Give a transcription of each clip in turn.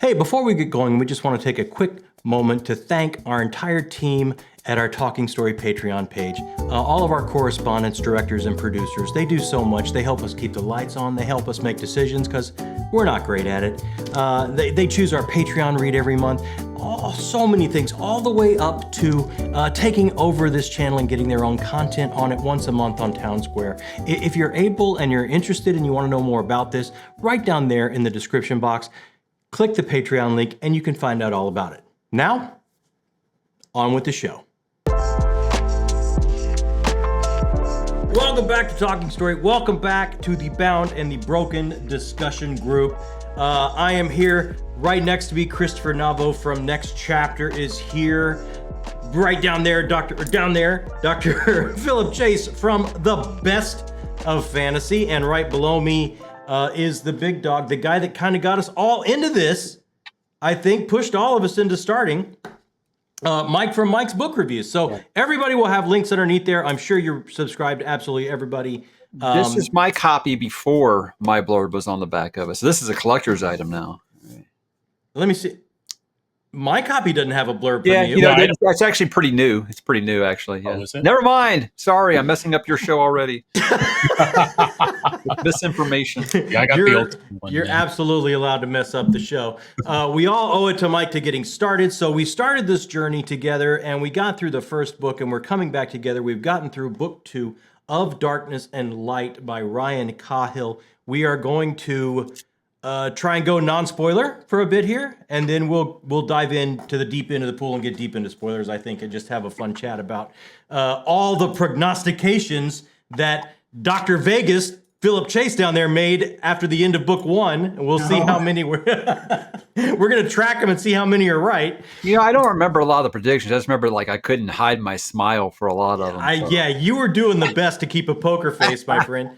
Hey, before we get going, we just want to take a quick moment to thank our entire team at our Talking Story Patreon page. All of our correspondents, directors, and producers, they do so much. They help us keep the lights on. They help us make decisions because we're not great at it. They choose our Patreon read every month. So many things, all the way up to taking over this channel and getting their own content on it once a month on Town Square. If you're able and you're interested and you want to know more about this, right down there in the description box, click the Patreon link and you can find out all about it. Now, on with the show. Welcome back to Talking Story. Welcome back to the Bound and the Broken discussion group. I am here. Right next to me, Christopher Navo from Next Chapter is here. Right down there, Dr. Philip Chase from The Best of Fantasy. And right below me is the big dog, the guy that kind of got us all into this, I think pushed all of us into starting, Mike from Mike's Book Reviews. So everybody will have links underneath there. I'm sure you're subscribed to absolutely everybody. This is my copy before my blurb was on the back of it. So this is a collector's item now. Let me see. My copy doesn't have a blurb. Yeah, you know, it's actually pretty new. It's pretty new, actually. Yeah. Oh, is it? Never mind. Sorry, I'm messing up your show already. Misinformation. Yeah, I got the old one. You're absolutely allowed to mess up the show. We all owe it to Mike to getting started. So we started this journey together, and we got through the first book, and we're coming back together. We've gotten through book 2 of Darkness and Light by Ryan Cahill. We are going to try and go non-spoiler for a bit here, and then we'll dive into the deep end of the pool and get deep into spoilers, I think, and just have a fun chat about all the prognostications that Dr. Vegas, Philip Chase down there, made after the end of book 1. And we'll see how many we're going to track them and see how many are right. You know, I don't remember a lot of the predictions. I just remember, like, I couldn't hide my smile for a lot of them. Yeah, you were doing the best to keep a poker face, my friend.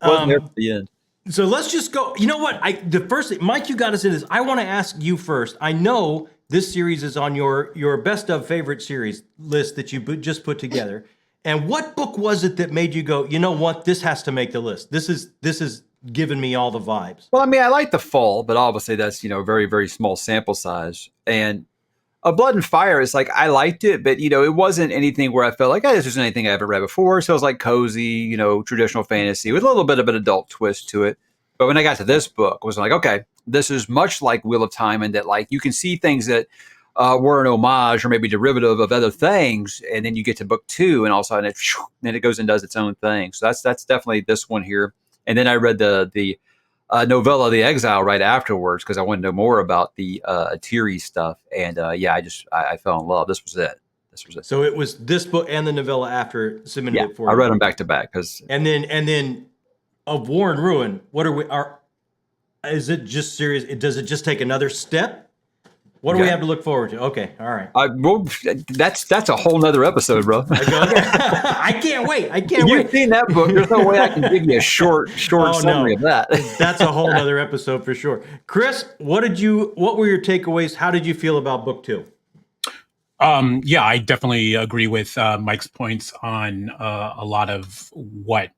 Wasn't there at the end. So let's just go. You know what? The first, Mike, you got us into this. I want to ask you first. I know this series is on your best of favorite series list that you just put together. And what book was it that made you go, you know what? This has to make the list. This is giving me all the vibes. Well, I mean, I like The Fall, but obviously that's, you know, very, very small sample size. And A Blood and Fire is like, I liked it, but, you know, it wasn't anything where I felt like, this isn't anything I ever read before. So it was like cozy, you know, traditional fantasy with a little bit of an adult twist to it. But when I got to this book, I was like, okay, this is much like Wheel of Time, and that, like, you can see things that were an homage or maybe derivative of other things. And then you get to book 2 and all of a sudden then it goes and does its own thing. So that's definitely this one here. And then I read the novella, The Exile, right afterwards, because I wanted to know more about the Atiri stuff. And I fell in love. This was it. So it was this book and the novella after submitted it for I read them back to back and then of War and Ruin. What is it just serious? Does it just take another step? What do we have to look forward to? Okay, all right. Well, that's a whole nother episode, bro. I can't wait. You've seen that book. There's no way I can give you a short summary of that. That's a whole other episode for sure. Chris, what were your takeaways? How did you feel about book 2? Yeah, I definitely agree with Mike's points on a lot of what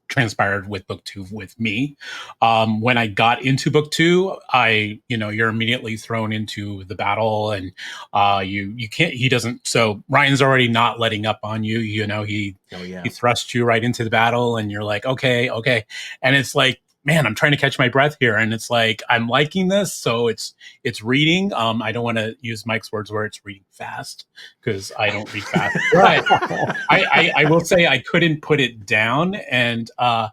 transpired with book 2 with me. When I got into book 2, you're immediately thrown into the battle, and you can't, he doesn't, so Ryan's already not letting up on you, you know, he thrusts you right into the battle, and you're like, okay. And it's like, man, I'm trying to catch my breath here. And it's like, I'm liking this. So it's reading. I don't want to use Mike's words where it's reading fast, because I don't read fast. But I will say I couldn't put it down. And I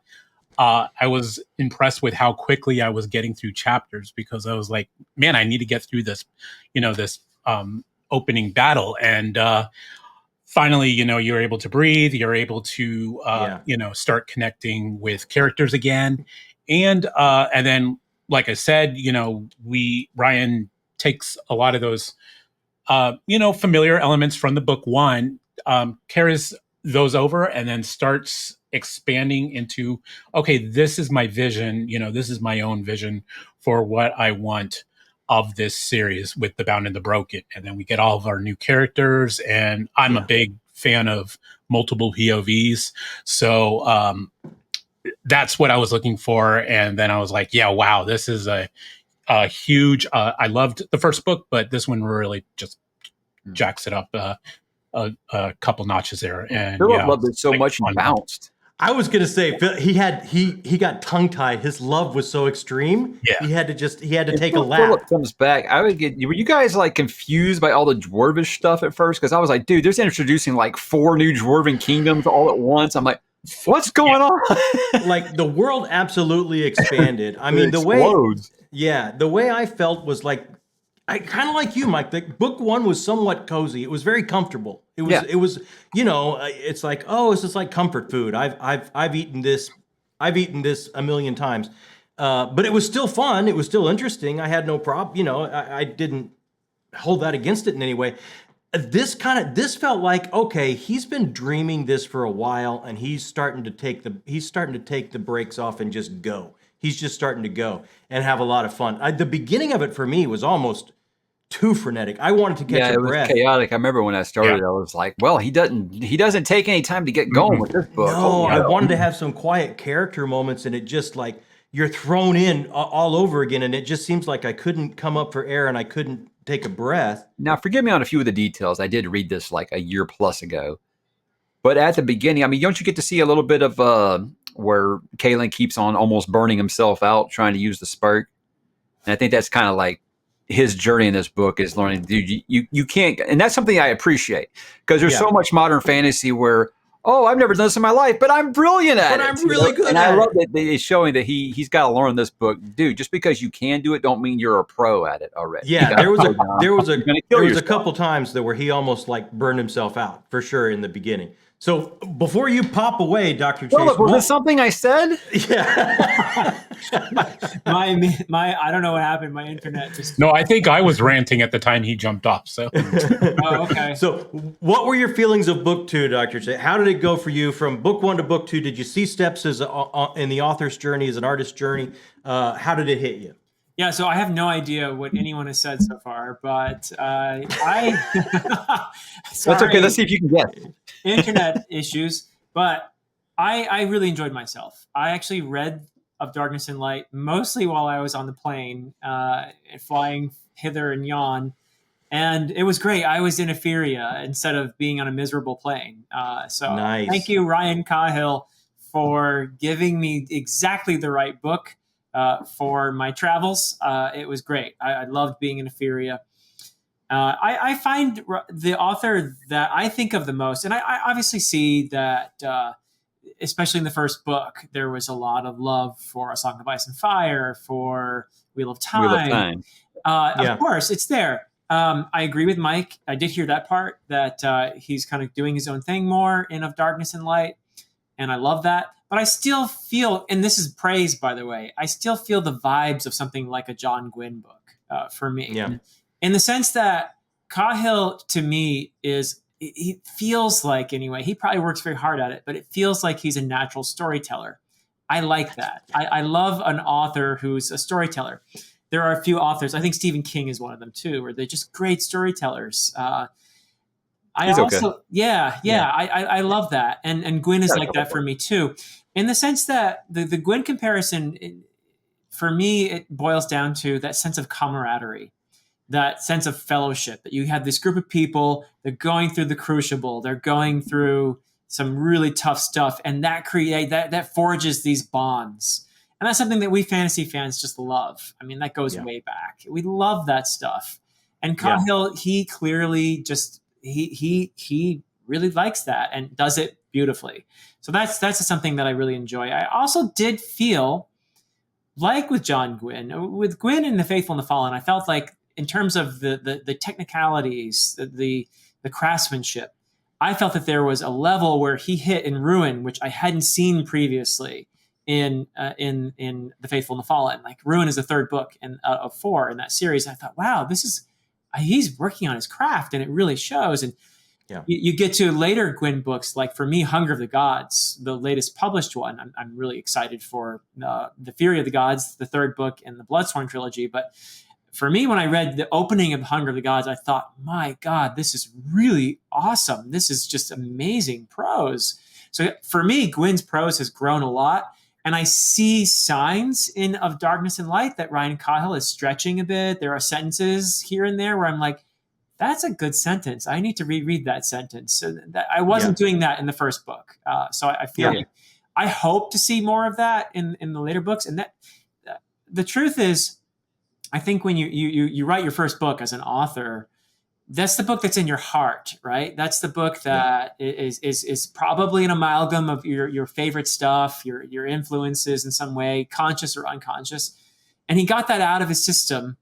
was impressed with how quickly I was getting through chapters, because I was like, man, I need to get through this, this opening battle. And finally, you're able to breathe. You're able to, start connecting with characters again. And then, like I said, Ryan takes a lot of those, familiar elements from the book 1, carries those over, and then starts expanding into, okay, this is my vision. This is my own vision for what I want of this series with the Bound and the Broken. And then we get all of our new characters, and I'm a big fan of multiple POVs. So, that's what I was looking for. And then I was like, yeah, wow, this is huge. I loved the first book, but this one really just jacks it up a couple notches there. And Philip yeah, loved it so like much he fun. bounced. I was gonna say he got tongue tied. His love was so extreme. Yeah. He had to take a Until lap. Philip comes back, I would get. Were you guys like confused by all the dwarvish stuff at first? Because I was like, dude, they're introducing like 4 new dwarven kingdoms all at once. I'm like, what's going on? Like the world absolutely expanded. I mean, It explodes. the way I felt was like, I kind of like you, Mike. The book 1 was somewhat cozy. It was very comfortable. It was, it's like, oh, it's just like comfort food. I've eaten this a million times, but it was still fun. It was still interesting. I had no problem. I didn't hold that against it in any way. This felt like, okay, he's been dreaming this for a while, and he's starting to take the brakes off and just go. He's just starting to go and have a lot of fun. The beginning of it for me was almost too frenetic. I wanted to catch a breath. It was chaotic. I remember when I started, I was like, well, he doesn't take any time to get going with this book. No, I wanted to have some quiet character moments, and it just like you're thrown in all over again, and it just seems like I couldn't come up for air and I couldn't take a breath. Now, forgive me on a few of the details. I did read this like a year plus ago. But at the beginning, I mean, don't you get to see a little bit of where Kalen keeps on almost burning himself out trying to use the spark? And I think that's kind of like his journey in this book is learning, dude, you can't, and that's something I appreciate because there's so much modern fantasy where, oh, I've never done this in my life, but I'm brilliant at it. But I'm really good and at it. I love that it's showing that he's got to learn this book, dude. Just because you can do it, don't mean you're a pro at it already. Yeah, there was a couple times where he almost like burned himself out for sure in the beginning. So before you pop away, Dr. Chase, was this something I said? Yeah. my I don't know what happened. My internet just. No, I think I was ranting at the time he jumped off. So. Oh, okay. So what were your feelings of book 2, Dr. Chase? How did it go for you from book 1 to book 2? Did you see steps as in the author's journey, as an artist's journey? How did it hit you? Yeah, so I have no idea what anyone has said so far, but I. That's okay. Let's see if you can guess. Internet issues, but I really enjoyed myself. I actually read Of Darkness and Light mostly while I was on the plane, flying hither and yon, and it was great. I was in Etheria instead of being on a miserable plane. So nice. Thank you, Ryan Cahill, for giving me exactly the right book for my travels. It was great. I loved being in Etheria. I find the author that I think of the most, and I obviously see that, especially in the first book, there was a lot of love for A Song of Ice and Fire, for Wheel of Time. Of course, it's there. I agree with Mike. I did hear that part, that he's kind of doing his own thing more in Of Darkness and Light, and I love that. But I still feel, and this is praise, by the way, I still feel the vibes of something like a John Gwynne book for me. Yeah. In the sense that Cahill, to me, he feels like, anyway, he probably works very hard at it, but it feels like he's a natural storyteller. I like that. I love an author who's a storyteller. There are a few authors, I think Stephen King is one of them too, where they're just great storytellers. I love that. And Gwynne is like that for me too. In the sense that the Gwynne comparison, for me, it boils down to that sense of camaraderie, that sense of fellowship, that you have this group of people, they're going through the crucible, they're going through some really tough stuff, and that forges these bonds. And that's something that we fantasy fans just love. I mean, that goes way back. We love that stuff. And Cahill, he clearly just he really likes that and does it beautifully. So that's something that I really enjoy. I also did feel like with John Gwynne, with Gwynne in The Faithful and the Fallen, I felt like in terms of the technicalities, the craftsmanship, I felt that there was a level where he hit in Ruin, which I hadn't seen previously in The Faithful and the Fallen. Like Ruin is the third book of 4 in that series. I thought, wow, he's working on his craft, and it really shows. And you get to later Gwynne books, like for me, Hunger of the Gods, the latest published one. I'm really excited for The Fury of the Gods, the third book in the Bloodsworn trilogy. But for me, when I read the opening of Hunger of the Gods, I thought, my God, this is really awesome. This is just amazing prose. So for me, Gwynne's prose has grown a lot. And I see signs in Of Darkness and Light that Ryan Cahill is stretching a bit. There are sentences here and there where I'm like, that's a good sentence. I need to reread that sentence. So that I wasn't doing that in the first book. So I feel like I hope to see more of that in the later books. And that the truth is, I think when you write your first book as an author, that's the book that's in your heart, right? That's the book that is probably an amalgam of your favorite stuff, your influences in some way, conscious or unconscious. And he got that out of his system.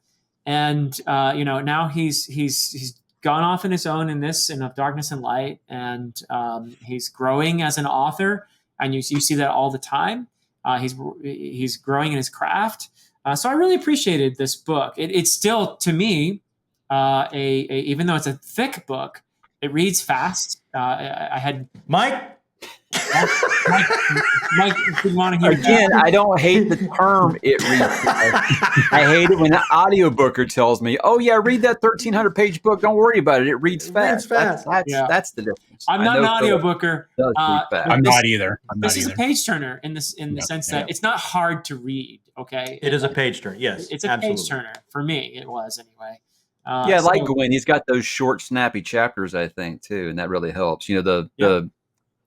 And now he's gone off on his own in Of Darkness and Light, and he's growing as an author, and you see that all the time. He's growing in his craft. So I really appreciated this book. It's still, to me, even though it's a thick book, it reads fast. I had Mike. Mike didn't want to hear again. that. I don't hate the term it reads fast. I hate it when an audiobooker tells me, "Oh yeah, read that 1,300-page book. Don't worry about it. It reads fast." That's the difference. I'm not an audiobooker. I'm not either. This is a page turner in the sense that it's not hard to read. Okay, it is a page turner. Yes, it's a page turner for me. It was anyway. Like Gwen, he's got those short, snappy chapters, I think, too, and that really helps.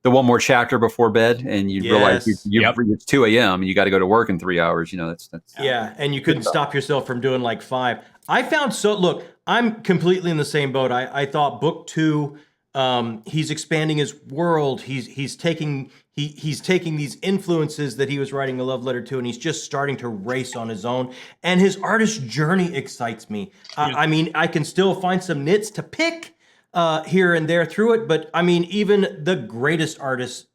The one more chapter before bed, and you realize it's 2 a.m. and you got to go to work in 3 hours. That's and you couldn't stop yourself from doing like 5. I found look, I'm completely in the same boat. I thought book 2, he's expanding his world. He's taking these influences that he was writing a love letter to, and he's just starting to race on his own. And his artist journey excites me. I mean, I can still find some nits to pick here and there through it, but I mean, even the greatest artists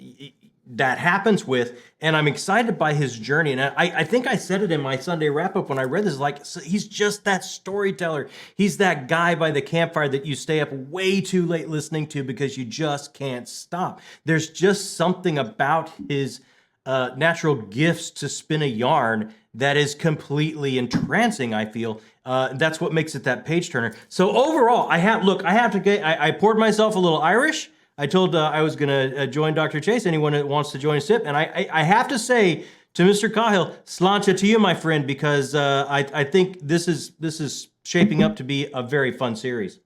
that happens with, and I'm excited by his journey. And I think I said it in my Sunday wrap up when I read this, like, he's just that storyteller. He's that guy by the campfire that you stay up way too late listening to because you just can't stop. There's just something about his natural gifts to spin a yarn that is completely entrancing, I feel. That's what makes it that page turner. So overall, I poured myself a little Irish. I told I was going to join Dr. Chase, anyone that wants to join a sip. And I have to say to Mr. Cahill, sláinte to you, my friend, because I think this is shaping up to be a very fun series.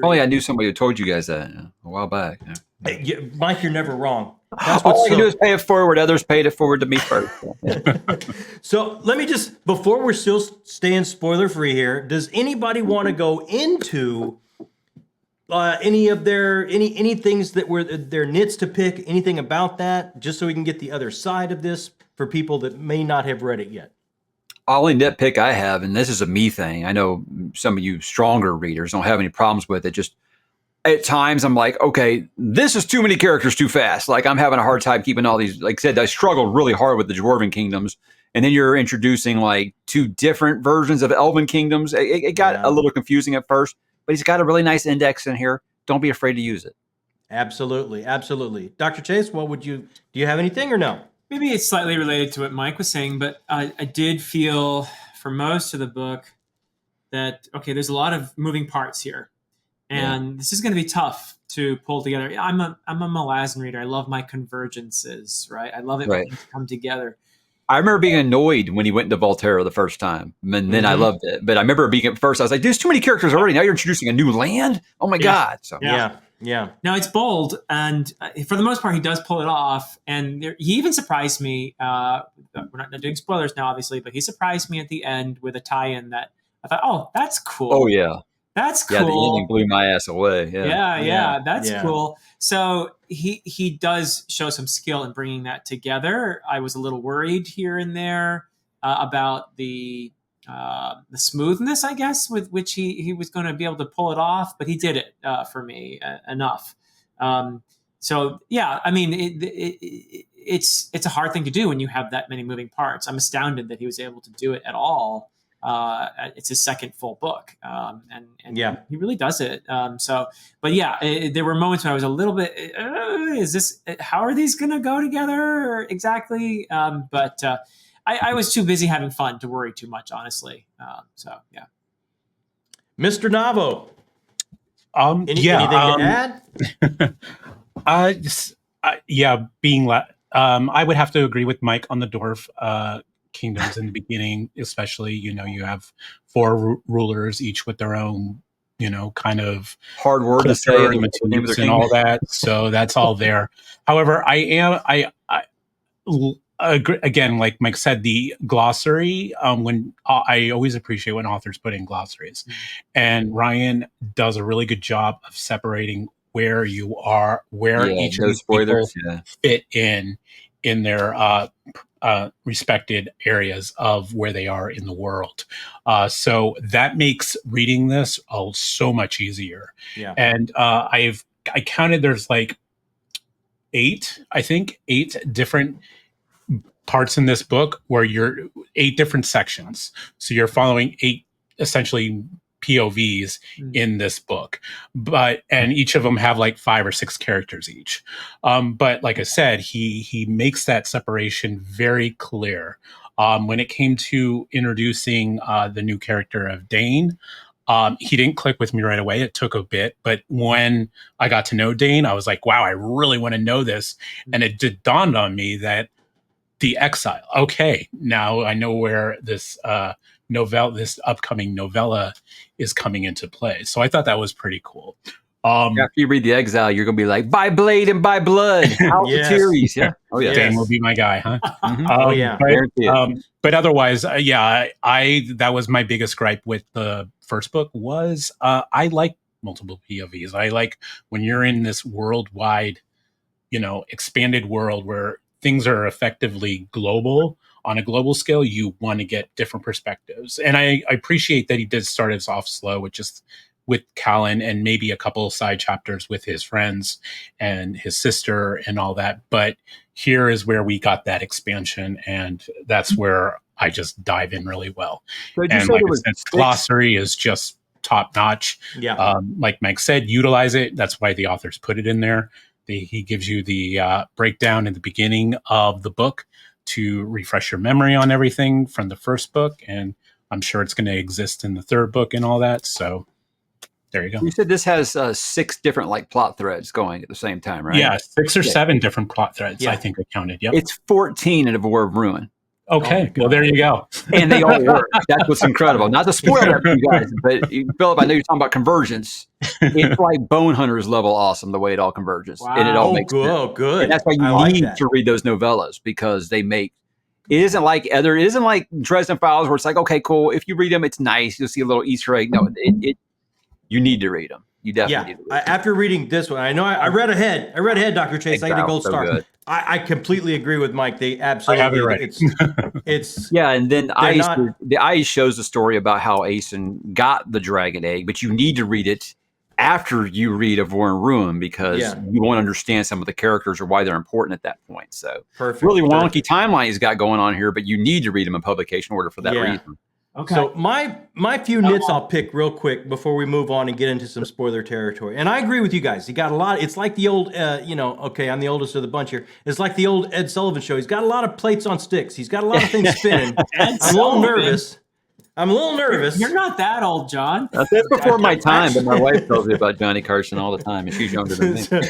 Only I knew somebody who told you guys that a while back. Mike, you're never wrong. All I can do is pay it forward. Others paid it forward to me first. So let me just, before we're still staying spoiler free here, does anybody want to go into any of any things that were their nits to pick, anything about that, just so we can get the other side of this for people that may not have read it yet? Only nitpick I have, and this is a me thing. I know some of you stronger readers don't have any problems with it. Just at times I'm like, okay, this is too many characters too fast. Like I'm having a hard time keeping all these. Like I said, I struggled really hard with the Dwarven kingdoms. And then you're introducing like 2 different versions of Elven kingdoms. It got a little confusing at first, but he's got a really nice index in here. Don't be afraid to use it. Absolutely. Absolutely. Dr. Chase, do you have anything or no? Maybe it's slightly related to what Mike was saying, but I did feel for most of the book that, okay, there's a lot of moving parts here. And this is going to be tough to pull together. I'm a Malazan reader. I love my convergences, right? I love it when things come together. I remember being annoyed when he went into Volterra the first time, and then I loved it. But I remember being at first, I was like, "There's too many characters already. Now you're introducing a new land. Oh my god!" So yeah. Now it's bold, and for the most part, he does pull it off. And he even surprised me. We're not doing spoilers now, obviously, but he surprised me at the end with a tie-in that I thought, "Oh, that's cool." Oh yeah. That's cool. Yeah, the ending blew my ass away. Yeah, that's cool. So he does show some skill in bringing that together. I was a little worried here and there about the smoothness, I guess, with which he was going to be able to pull it off, but he did it for me enough. So yeah, I mean, it's a hard thing to do when you have that many moving parts. I'm astounded that he was able to do it at all. It's his second full book. And he really does it. But there were moments when I was a little bit, how are these going to go together exactly? But I was too busy having fun to worry too much, honestly. Mr. Navo. Anything to add? Being I would have to agree with Mike on the dwarf kingdoms in the beginning, especially. You have four rulers, each with their own, kind of Hard word to say. culture and motifs and all that. So that's all there. However, again, like Mike said, the glossary. When I always appreciate when authors put in glossaries, and Ryan does a really good job of separating where you are, where each of these people fit in their respected areas of where they are in the world. So that makes reading this so much easier. Yeah. And I counted, there's like eight different parts in this book where you're 8 different sections. So you're following 8 essentially POVs in this book, and each of them have like 5 or 6 characters each. But like I said, he makes that separation very clear. When it came to introducing the new character of Dane, he didn't click with me right away. It took a bit, but when I got to know Dane, I was like, wow, I really want to know this. And it dawned on me that the exile. Okay, now I know where this this upcoming novella is coming into play. So I thought that was pretty cool. After you read The Exile, you're going to be like, by blade and by blood. House of Teres. Yeah. Oh, yeah. Dane will be my guy, huh? Oh, yeah. But otherwise, that was my biggest gripe with the first book was I like multiple POVs. I like when you're in this worldwide, expanded world where things are effectively global on a global scale, you want to get different perspectives. And I appreciate that he did start us off slow with Callan and maybe a couple of side chapters with his friends and his sister and all that. But here is where we got that expansion, and that's where I just dive in really well. And like I said, glossary is just top notch. Yeah. Like Mike said, utilize it. That's why the authors put it in there. He gives you the breakdown in the beginning of the book to refresh your memory on everything from the first book. And I'm sure it's going to exist in the third book and all that. So there you go. You said this has 6 different plot threads going at the same time, right? Yeah, 6 or 7 different plot threads, I think I counted. Yep. It's 14 in A War of Ruin. Okay, well, there you go. And they all work. That's what's incredible. Not to spoil that for you guys, but Philip, I know you're talking about convergence. It's like Bone Hunters level awesome, the way it all converges. Wow. And it all makes sense. Oh, good. And that's why you need to read those novellas, because they make, it isn't like Dresden Files where it's like, okay, cool. If you read them, it's nice. You'll see a little Easter egg. No, you need to read them. You definitely need to read them. After reading this one, I know I read ahead. Dr. Chase. I get a gold star. Good. I completely agree with Mike. They absolutely. I have it right. It's yeah, and then the Ice shows the story about how Aeson got the dragon egg, but you need to read it after you read Of War and Ruin, because you won't understand some of the characters or why they're important at that point. So really wonky timeline he's got going on here, but you need to read them in publication order for that reason. Okay. So my few nits I'll pick real quick before we move on and get into some spoiler territory. And I agree with you guys. He got a lot. It's like the old, okay, I'm the oldest of the bunch here. It's like the old Ed Sullivan show. He's got a lot of plates on sticks. He's got a lot of things spinning. I'm a little nervous. You're not that old, John. That's before my time, but my wife tells me about Johnny Carson all the time, and she's younger than me. So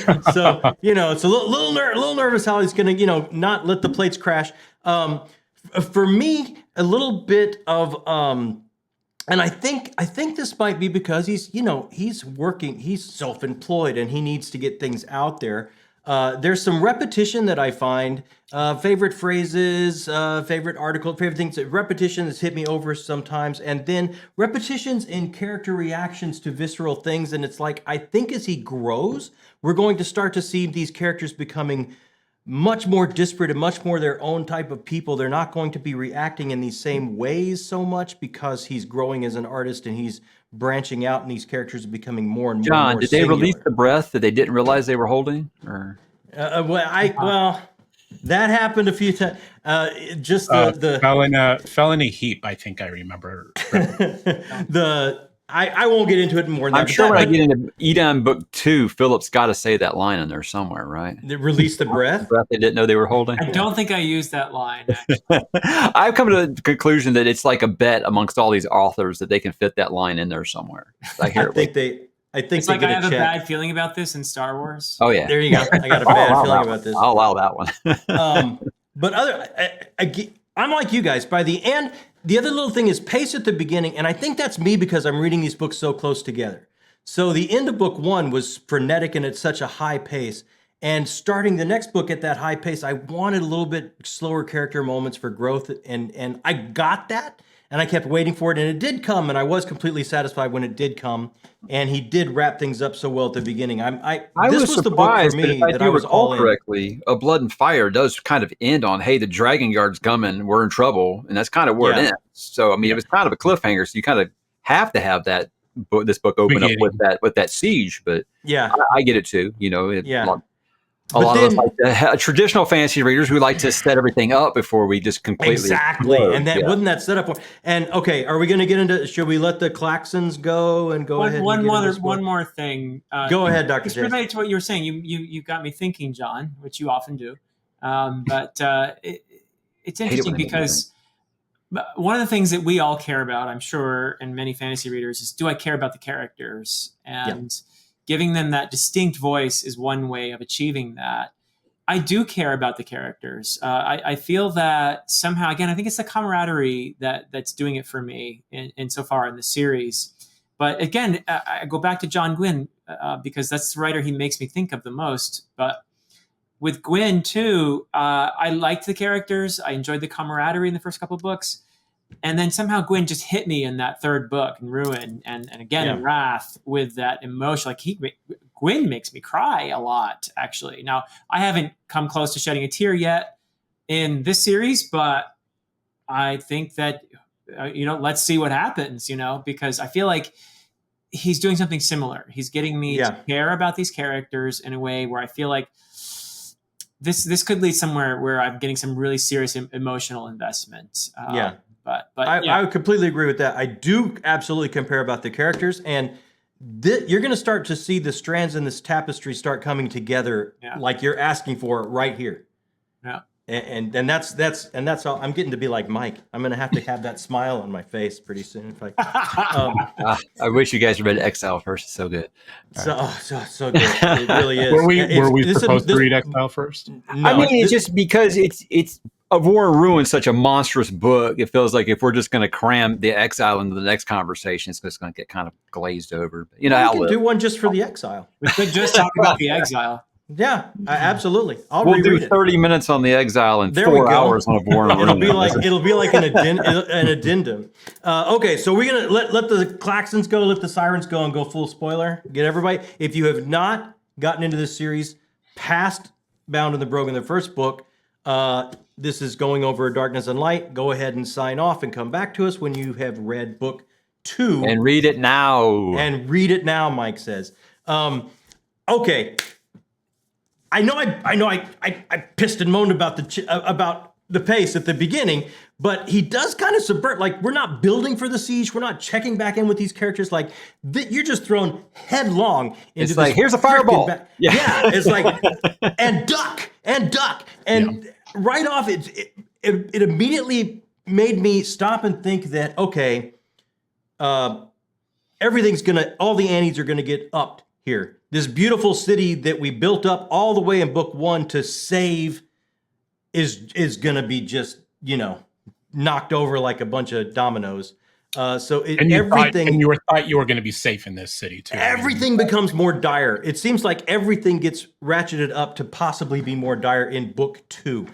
it's a little nervous how he's going to, not let the plates crash. For me, a little bit of, and I think this might be because he's working, he's self-employed, and he needs to get things out there. There's some repetition that I find, favorite phrases, favorite article, favorite things. Repetition has hit me over sometimes, and then repetitions in character reactions to visceral things. And it's like, I think as he grows, we're going to start to see these characters becoming much more disparate and much more their own type of people. They're not going to be reacting in these same ways so much because he's growing as an artist and he's branching out, and these characters are becoming more and more. John, did they release the breath that they didn't realize they were holding? Or well, that happened a few times. Just fell in a heap. I think I remember. I won't get into it more than that. I'm sure when I get into Edom Book 2, Philip's got to say that line in there somewhere, right? They released the breath? The breath they didn't know they were holding? I don't think I used that line, actually. I've come to the conclusion that it's like a bet amongst all these authors that they can fit that line in there somewhere. I think I think It's they like get I have a check. bad feeling about this in Star Wars. Oh yeah. There you go. I got a I'll bad allow feeling that about one. this. I'll allow that one. But I'm like you guys. By the end, the other little thing is pace at the beginning, and I think that's me because I'm reading these books so close together. So the end of book 1 was frenetic and at such a high pace. And starting the next book at that high pace, I wanted a little bit slower character moments for growth, and I got that, and I kept waiting for it, and it did come, and I was completely satisfied when it did come, and he did wrap things up so well at the beginning. I This was the book for surprised, but me if I that do I was all recall in. correctly, A Blood and Fire does kind of end on, hey, the Dragon Guard's coming, we're in trouble, and that's kind of where it Yeah. ends. So I mean, it was kind of a cliffhanger, so you kind of have to have this book open up with that siege. But Yeah, I get it too. You know, yeah. a lot of us like traditional fantasy readers, we like to set everything up before we just completely Exactly, explode. and that wouldn't that set up? And okay, are we going to get into? Should we let the Klaxons go and go ahead? One and more thing. Go ahead, Dr. Just Chase. related to what you were saying, you got me thinking, John, which you often do. But it's interesting because one of the things that we all care about, I'm sure, and many fantasy readers, is do I care about the characters? And giving them that distinct voice is one way of achieving that. I do care about the characters. I feel that somehow, again, I think it's the camaraderie that's doing it for me in so far in the series. But again, I go back to John Gwynne because that's the writer he makes me think of the most. But with Gwynne too, I liked the characters. I enjoyed the camaraderie in the first couple of books. And then somehow Gwynne just hit me in that third book in Ruin and again in Wrath with that emotion. Like Gwynne makes me cry a lot, actually. Now, I haven't come close to shedding a tear yet in this series, but I think that, let's see what happens, because I feel like he's doing something similar. He's getting me to care about these characters in a way where I feel like this could lead somewhere where I'm getting some really serious emotional investment. But I would completely agree with that. I do absolutely care about the characters, and you're going to start to see the strands in this tapestry start coming together, like you're asking for right here. Yeah, and that's all. I'm getting to be like Mike. I'm going to have that smile on my face pretty soon. If I wish you guys read Exile first. It's so good. So good. It really is. Were we supposed to read Exile first? No, I mean, it's just because it's Of War and Ruin, such a monstrous book. It feels like if we're just going to cram the Exile into the next conversation, it's just going to get kind of glazed over. But, we can do one just for the Exile. We could just talk about the Exile. Yeah, absolutely. We'll do 30 minutes on the Exile and 4 hours on Of War and Ruin. It'll be like an addendum. Okay, so we're gonna let the Klaxons go, let the Sirens go, and go full spoiler. Get everybody. If you have not gotten into this series past Bound and the Broken, the first book, this is going over Darkness and Light. Go ahead and sign off and come back to us when you have read book 2. And read it now. Mike says. Okay. I know I pissed and moaned about the pace at the beginning, but he does kind of subvert. Like, we're not building for the siege. We're not checking back in with these characters. Like, you're just thrown headlong into it's like, here's a fireball. It's like, and duck. And right off, it immediately made me stop and think that, okay, everything's all the antes are gonna get upped here. This beautiful city that we built up all the way in book 1 to save is gonna be just, knocked over like a bunch of dominoes. Everything thought you were going to be safe in this city too. Everything becomes more dire. It seems like everything gets ratcheted up to possibly be more dire in book 2.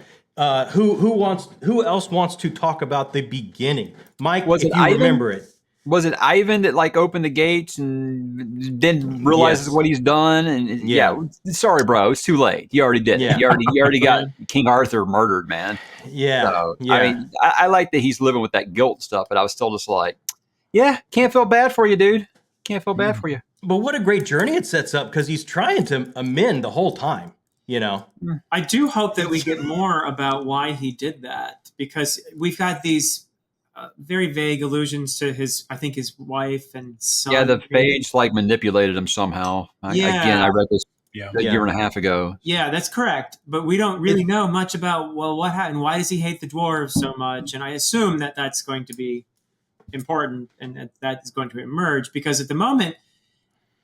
Who else wants to talk about the beginning? Mike, remember it. Was it Ivan that opened the gates and then realizes what he's done? And sorry, bro, it's too late. You already did it. You already got King Arthur murdered, man. I mean, I like that he's living with that guilt stuff, but I was still just like, can't feel bad for you, dude. Can't feel bad for you. But what a great journey it sets up, because he's trying to amend the whole time. I do hope that we get more about why he did that, because we've had these very vague allusions to his wife and son. Yeah, the page manipulated him somehow. Again, I read this a year and a half ago. Yeah, that's correct. But we don't really know much about, what happened? Why does he hate the dwarves so much? And I assume that that's going to be important and that is going to emerge, because at the moment,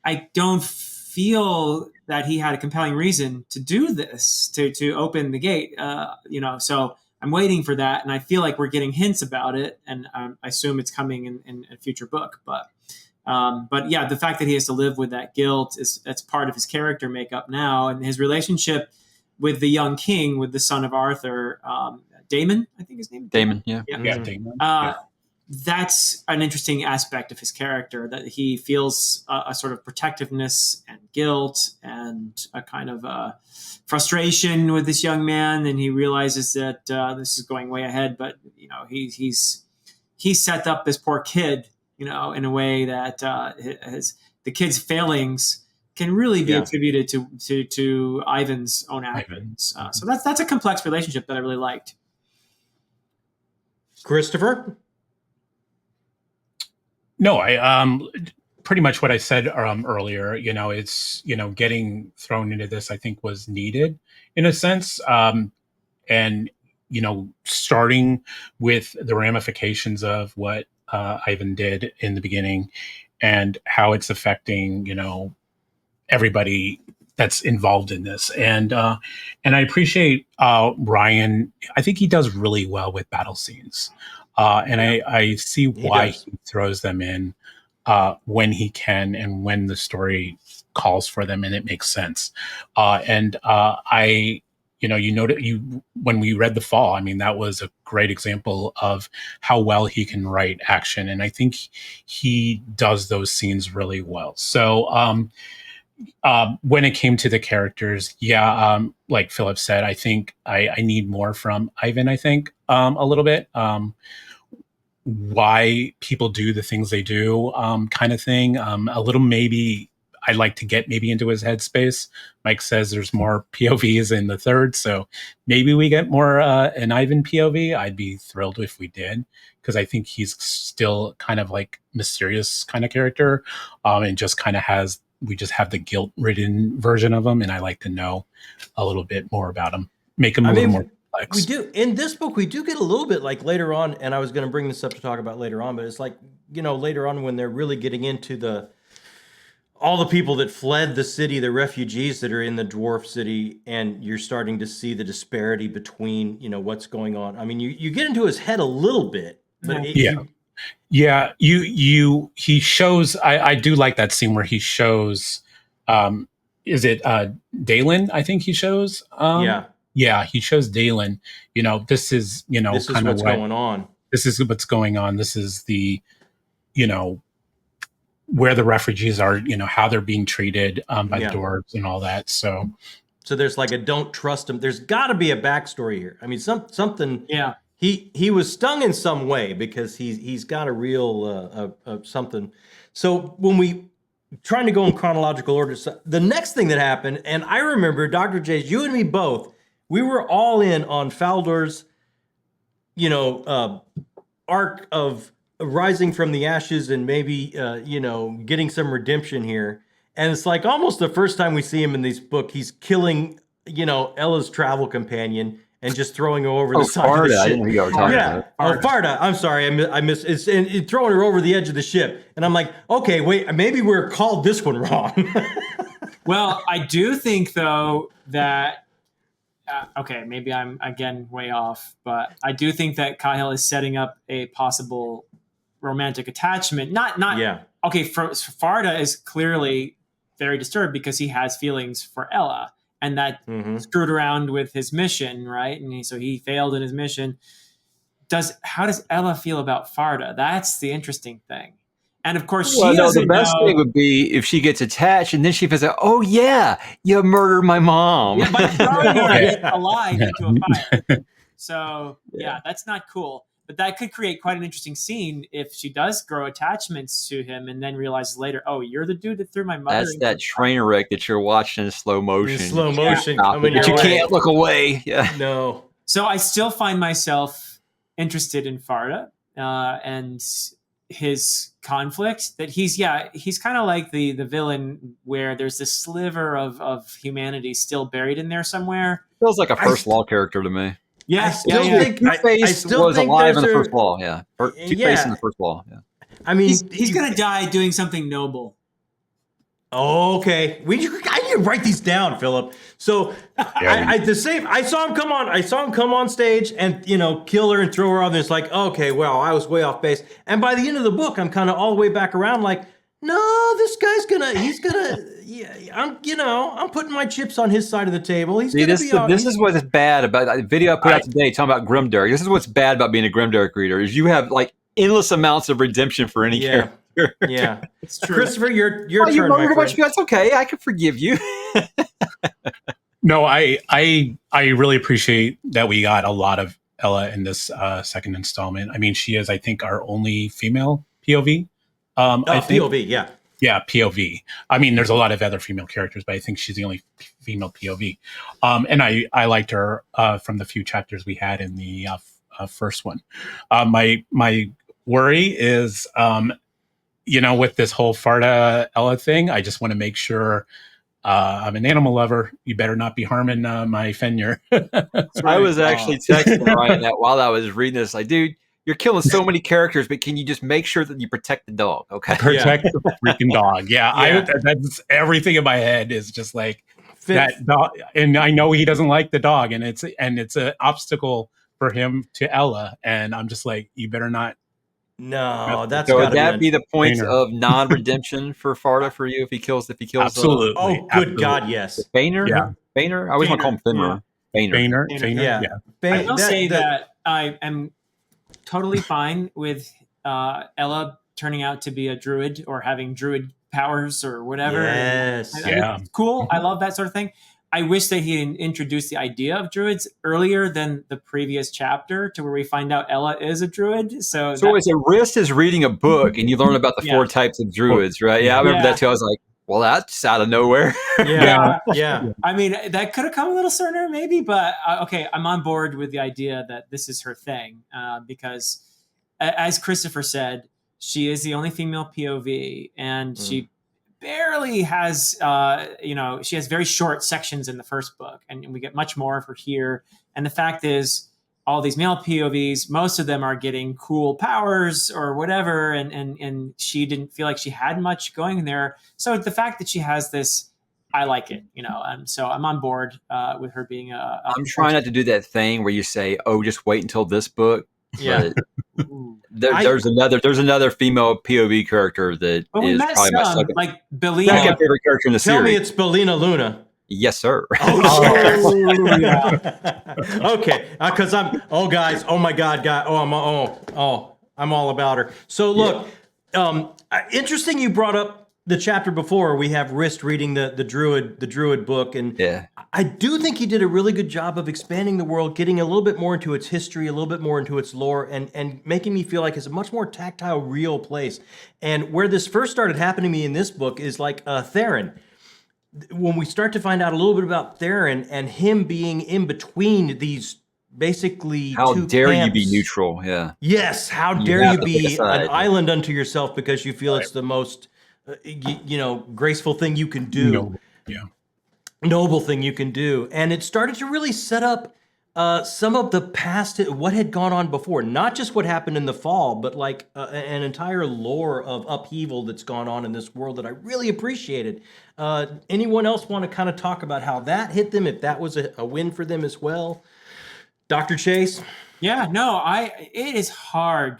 I don't feel that he had a compelling reason to do this, to open the gate. So I'm waiting for that, and I feel like we're getting hints about it, and I assume it's coming in a future book. But yeah, the fact that he has to live with that guilt that's part of his character makeup now, and his relationship with the young king, with the son of Arthur, Damon, I think his name. Damon, yeah. Damon. That's an interesting aspect of his character, that he feels a sort of protectiveness and guilt and a kind of frustration with this young man, and he realizes that this is going way ahead, but he's set up this poor kid, in a way that the kid's failings can really be attributed to Ivan's own actions. So that's a complex relationship that I really liked. Christopher? No, I pretty much what I said earlier. It's getting thrown into this, I think, was needed in a sense, and starting with the ramifications of what Ivan did in the beginning and how it's affecting everybody that's involved in this, and I appreciate Ryan. I think he does really well with battle scenes. And I see why he throws them in when he can and when the story calls for them, and it makes sense. When we read The Fall, I mean, that was a great example of how well he can write action, and I think he does those scenes really well. So when it came to the characters, like Philip said, I think I need more from Ivan. I think a little bit. Why people do the things they do, kind of thing. A little, maybe I'd like to get maybe into his headspace. Mike says there's more POVs in the third, so maybe we get more an Ivan POV. I'd be thrilled if we did, because I think he's still kind of like mysterious kind of character, and just kind of we just have the guilt-ridden version of him, and I like to know a little bit more about him, make him a little more complex. We do in this book. We do get a little bit like later on, and I was going to bring this up to talk about later on, but it's like later on when they're really getting into all the people that fled the city, the refugees that are in the dwarf city, and you're starting to see the disparity between what's going on. I mean, you get into his head a little bit, but he shows. I do like that scene where he shows. Is it Dalen? I think he shows. Yeah, he shows Dalen, this is, this is what's going on. This is what's going on. This is the, where the refugees are, how they're being treated by the dwarves and all that. So there's like a don't trust him. There's got to be a backstory here. I mean, something. Yeah. He was stung in some way because he's got a real something. So when we trying to go in chronological order, so the next thing that happened, and I remember Dr. J's, you and me both. We were all in on Faldor's, arc of rising from the ashes and maybe, getting some redemption here. And it's like almost the first time we see him in this book, he's killing, Ella's travel companion and just throwing her over the side of the ship. I didn't know you were talking about. Farda. I'm sorry, I miss. It's and throwing her over the edge of the ship, and I'm like, okay, wait, maybe we're called this one wrong. Well, I do think though that. Okay, maybe I'm again way off, but I do think that Cahill is setting up a possible romantic attachment. Not. Okay, Farda is clearly very disturbed because he has feelings for Ella, and that screwed around with his mission, right? And so he failed in his mission. How does Ella feel about Farda? That's the interesting thing. And of course, the best thing would be if she gets attached and then she feels like, oh yeah, you murdered my mom. Yeah, by throwing her alive into a fire. So that's not cool. But that could create quite an interesting scene if she does grow attachments to him and then realizes later, oh, you're the dude that threw my mother. That's that train wreck that you're watching in slow motion. Coming but you can't look away. Yeah. No. So I still find myself interested in Farda and his conflict, that he's kind of like the villain where there's this sliver of humanity still buried in there somewhere. Feels like a First Law character to me. I still think Two-Face was alive in the First Law. Yeah, Two-Face in the First Law. Yeah. I mean, he's going to die doing something noble. Okay, I need to write these down, Philip. So I saw him come on. I saw him come on stage and kill her and throw her on this. Like, okay, well, I was way off base. And by the end of the book, I'm kind of all the way back around. Like, no, this guy's he's gonna. Yeah, I'm putting my chips on his side of the table. He's gonna be. This is what's bad about the video I put out today talking about Grimdark. This is what's bad about being a Grimdark reader is you have like endless amounts of redemption for any character. Yeah, it's true. Christopher, your turn, my friend. That's okay. I can forgive you. No, I really appreciate that we got a lot of Ella in this second installment. I mean, she is, I think, our only female POV. I think. POV, yeah. Yeah, POV. I mean, there's a lot of other female characters, but I think she's the only female POV. And I liked her from the few chapters we had in the first one. My worry is, with this whole Farda Ella thing, I just want to make sure I'm an animal lover. You better not be harming my Fenrir. I was actually texting Ryan that while I was reading this, like, dude, you're killing so many characters, but can you just make sure that you protect the dog? Okay. Protect the freaking dog. Yeah. That's everything in my head is just like that dog. And I know he doesn't like the dog and it's an obstacle for him to Ella. And I'm just like, you better not. No, that's so would that be the point of non-redemption for Farda for you if he kills? Absolutely. Oh, good absolutely. God, yes. Boehner? Yeah. Boehner? I always want to call him Fenrir. Boehner. Yeah. I will say that I am totally fine with Ella turning out to be a druid or having druid powers or whatever. Yes. It's cool. I love that sort of thing. I wish that he had introduced the idea of druids earlier than the previous chapter to where we find out Ella is a druid. So as a Rist is reading a book and you learn about the 4 types of druids, right? Yeah, I remember that too. I was like, well, that's out of nowhere. Yeah. I mean, that could have come a little sooner maybe, but okay, I'm on board with the idea that this is her thing because as Christopher said, she is the only female POV and she barely has, she has very short sections in the first book and we get much more of her here. And the fact is all these male POVs, most of them are getting cool powers or whatever. And she didn't feel like she had much going there. So the fact that she has this, I like it, and so I'm on board with her being I'm trying not to do that thing where you say, oh, just wait until this book. Yeah. There's another female POV character that is probably my like Belina. second favorite character in the series. Tell me it's Belina Luna. Yes, sir. Oh, yeah. Okay, because guys, oh my God, I'm all about her. So look, interesting. You brought up the chapter before. We have Rist reading the druid book, and I do think he did a really good job of expanding the world, getting a little bit more into its history, a little bit more into its lore, and making me feel like it's a much more tactile, real place. And where this first started happening to me in this book is like Theron. When we start to find out a little bit about Theron and him being in between these basically how two dare camps. You be neutral? Yeah. Yes, how dare you be an island unto yourself because you feel it's the most graceful thing you can do. Noble thing you can do. And it started to really set up some of the past, what had gone on before, not just what happened in the fall, but like an entire lore of upheaval that's gone on in this world that I really appreciated. Anyone else want to kind of talk about how that hit them, if that was a win for them as well? Dr. Chase? Yeah, no, it is hard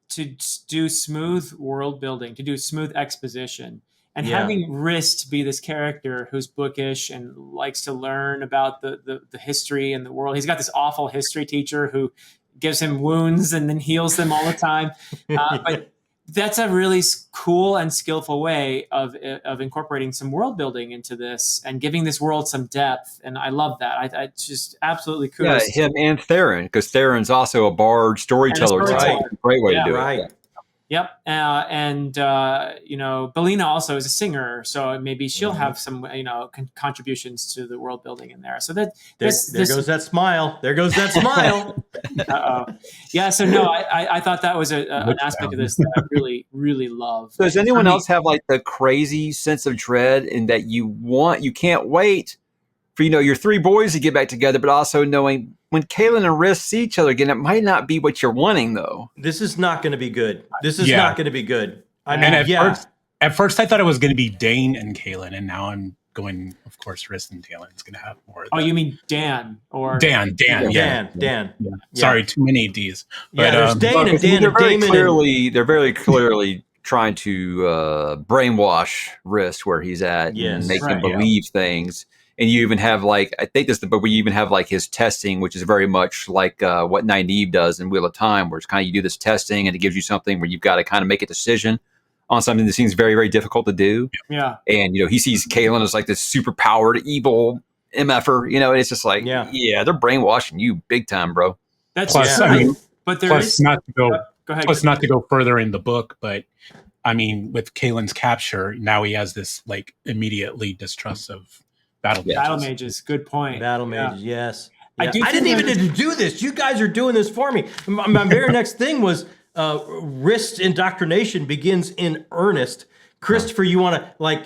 to do smooth world building, to do smooth exposition. And having Rist be this character who's bookish and likes to learn about the history and the world. He's got this awful history teacher who gives him wounds and then heals them all the time. But that's a really cool and skillful way of incorporating some world building into this and giving this world some depth. And I love that. I just absolutely kudos. Yeah, him and Theron, because Theron's also a bard storyteller. Great way to do it. Yep. Belina also is a singer, so maybe she'll have some, contributions to the world building in there. So that there goes that smile. There goes that smile. Yeah. So no, I thought that was an aspect of this that I really, really love. So does anyone else have like the crazy sense of dread in that you can't wait for, your 3 boys to get back together, but also knowing when Kaylin and Rist see each other again, it might not be what you're wanting, though. This is not going to be good. This is not going to be good. First, At first, I thought it was going to be Dane and Kaylin, and now I'm going. Of course, Rist and Kaylin is going to have more. Of Oh, that. you mean Dan or Dan? Yeah. Dan. Yeah. Yeah. Sorry, too many D's. Yeah, But there's Dane Well, and 'cause, I mean, Dan and Damon. they're very clearly trying to brainwash Rist where he's at Yes. and make him Right, yeah. believe things. And you even have like, I think this, but we even have like his testing, which is very much like what Nynaeve does in Wheel of Time, where it's kind of you do this testing and it gives you something where you've got to kind of make a decision on something that seems very, very difficult to do. yeah. And, you know, he sees Kaylin as like this super powered, evil MFer, you know, and it's just like, Yeah. they're brainwashing you big time, bro. That's Plus, true. I mean, but there plus is. not to go. Go ahead. Plus, not to go further in the book, but I mean, with Kaylin's capture, now he has this like immediately distrust of battle mages. Battle mages. Good point. Battle Yeah. mages, yes. I Yeah. do I didn't think even need to do this. You guys are doing this for me. My very next thing was Rist indoctrination begins in earnest. Christopher, you want to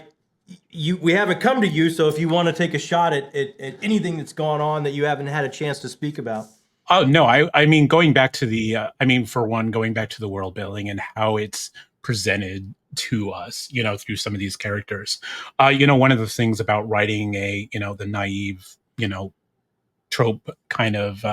we haven't come to you, so if you want to take a shot at anything that's gone on that you haven't had a chance to speak about. Oh no, I mean going back to the for one, going back to the world building and how it's presented to us, you know, through some of these characters. You know, one of the things about writing the naive, trope kind of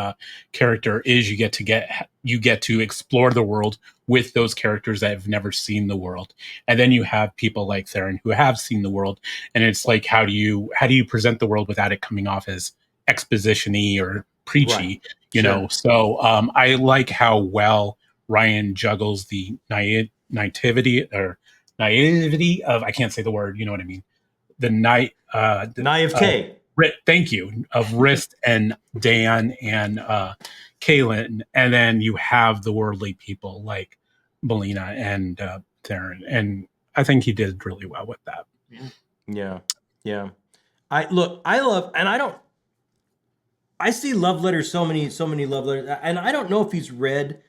character is you get to explore the world with those characters that have never seen the world, and then you have people like Theron who have seen the world, and it's like how do you present the world without it coming off as exposition-y or preachy, you know? So I like how well Ryan juggles the naivety of, I can't say the word, you know what I mean, the Naivete. Thank you, of Rist and Dan and Kaylin, and then you have the worldly people like Melina and Theron, and I think he did really well with that. Yeah. I see love letters, so many love letters, and I don't know if he's read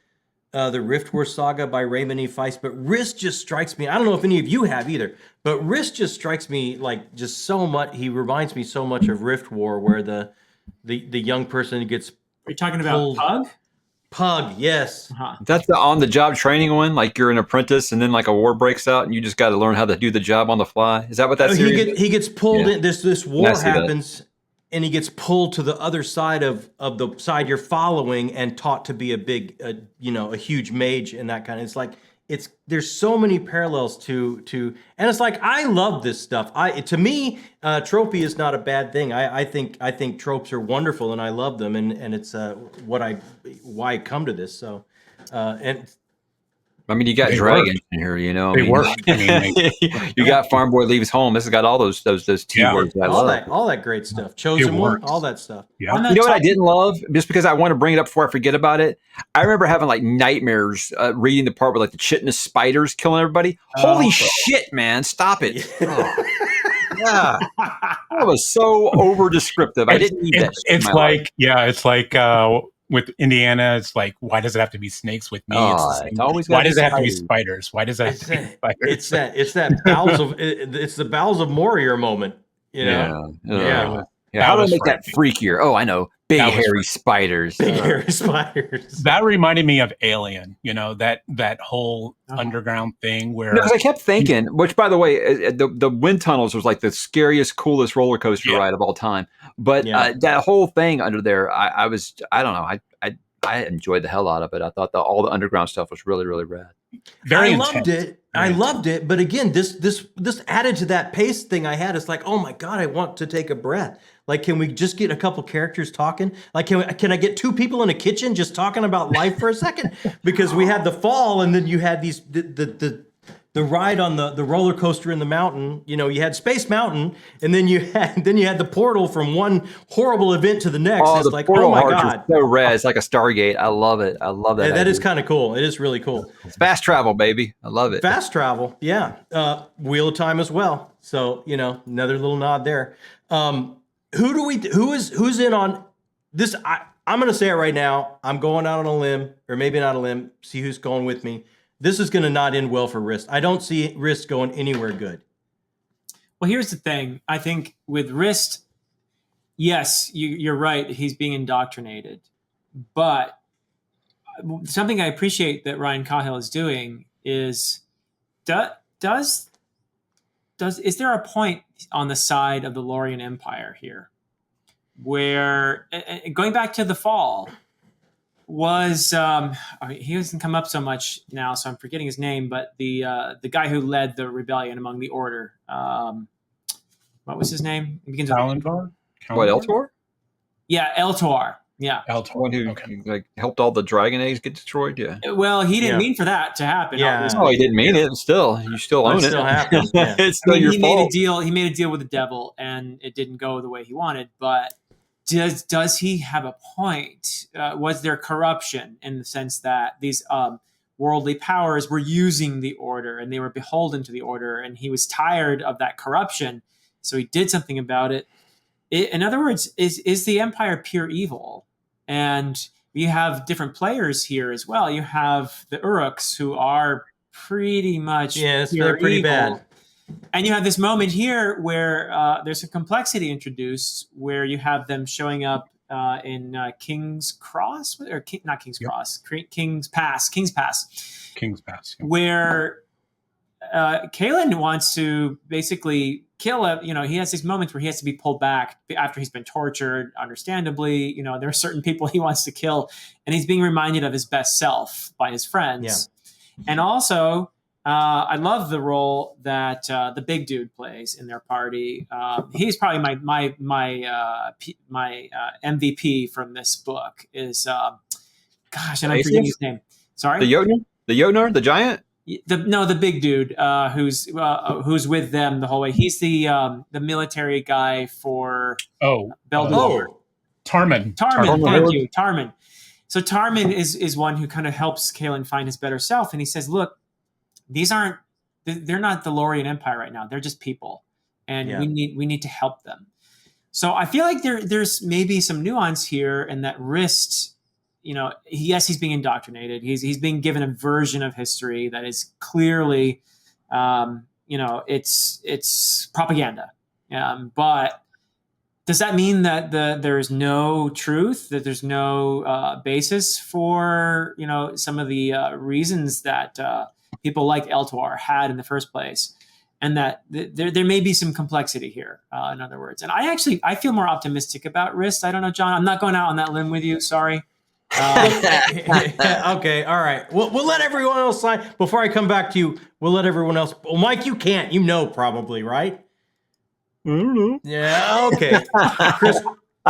the Rift War saga by Raymond E. Feist, but Rist just strikes me. I don't know if any of you have either, but Rist just strikes me like just so much. He reminds me so much of Rift War, where the young person gets. Are you talking about Pug? Pug, yes. Uh-huh. That's the on-the-job training one. Like you're an apprentice, and then like a war breaks out, and you just got to learn how to do the job on the fly. Is that what that series is? He gets pulled in. This war happens, that. and he gets pulled to the other side of the side you're following, and taught to be a huge mage and that kind of. It's like there's so many parallels to, and it's like I love this stuff. To me, tropey is not a bad thing. I think tropes are wonderful, and I love them, and it's why I come to this. So, and. I mean, you got dragons in here, you know. They work. You got Farm Boy Leaves Home. This has got all those T words. All that great stuff. Chosen One, all that stuff. Yeah. You know what I didn't love? Just because I want to bring it up before I forget about it. I remember having like nightmares reading the part with like the chitinous spiders killing everybody. Holy shit, man! Stop it. Yeah, that was so over descriptive. I didn't need that. It's like with Indiana, it's like, why does it have to be snakes with me? It's always why does it have to be spiders? Why does it have to be spiders? It's the bowels of Moria moment. You know? Yeah. How do I make that freakier? Oh, I know. Big hairy spiders. Big hairy spiders. That reminded me of Alien, that whole underground thing where... Because I kept thinking, which by the way, the wind tunnels was like the scariest, coolest roller coaster ride of all time. But that whole thing under there, I don't know, I enjoyed the hell out of it. I thought all the underground stuff was really, really rad. I loved it. But again, this added to that pace thing I had. It's like, oh my God, I want to take a breath. Like, can we just get a couple characters talking? Like, can I get two people in a kitchen just talking about life for a second? Because we had the fall, and then you had the ride on the roller coaster in the mountain. You know, you had Space Mountain, and then you had the portal from one horrible event to the next. Oh, it's the like, portal oh my God, so rad. It's like a Stargate. I love it. I love that. Yeah, that is kind of cool. It is really cool. It's fast travel, baby. I love it. Fast travel, yeah. Wheel of Time as well. So another little nod there. Who's in on this? I'm going to say it right now. I'm going out on a limb, or maybe not a limb. See who's going with me. This is going to not end well for Rist. I don't see Rist going anywhere good. Well, here's the thing. I think with Rist, yes, you're right. He's being indoctrinated. But something I appreciate that Ryan Cahill is doing is, does is there a point on the side of the Lorien Empire here where, going back to the fall, was he doesn't come up so much now, so I'm forgetting his name, but the guy who led the rebellion among the Order, what was his name? It begins with Kalimdor? What, Eltor? yeah, Eltor. Yeah. Eltor. One who Okay. like helped all the dragon eggs get destroyed. Yeah. Well, he didn't Yeah. mean for that to happen. Yeah. obviously. Oh, he didn't mean it. Still, you still But it own it. still happened, yeah. It's I still mean, your he fault. made a deal. He made a deal with the devil, and it didn't go the way he wanted. But does he have a point? Was there corruption in the sense that these worldly powers were using the Order, and they were beholden to the Order, and he was tired of that corruption, so he did something about it? In other words, is the Empire pure evil? And you have different players here as well. You have the Uruks, who are pretty much Yes, pure they're pretty evil. bad. And you have this moment here where there's a complexity introduced, where you have them showing up in King's Cross, or not King's Cross, King's Pass, King's Pass. Yeah. where Kalen wants to basically kill him. He has these moments where he has to be pulled back after he's been tortured, understandably. There are certain people he wants to kill, and he's being reminded of his best self by his friends. Yeah. And also, I love the role that the big dude plays in their party. He's probably my MVP from this book. Is gosh, and I'm forgetting his name. Sorry, The Jotnar, the giant. The big dude who's with them the whole way. He's the military guy for Blvd. Tarmin. Thank you, Tarmin. So Tarmin is one who kind of helps Kalen find his better self, and he says, "Look, they're not the Lorien Empire right now. They're just people, and we need to help them." So I feel like there's maybe some nuance here, in that Rist, yes, he's being indoctrinated. He's being given a version of history that is clearly, it's propaganda. But does that mean that there's no truth, that there's no basis for some of the reasons that people like Eltor had in the first place, and that there may be some complexity here, in other words? And I feel more optimistic about Rist. I don't know, John. I'm not going out on that limb with you. Sorry. Okay, all right. We'll let everyone else sign before I come back to you. We'll let everyone else. Well, Mike, you can't. Probably, right? I don't know. Yeah. Okay. I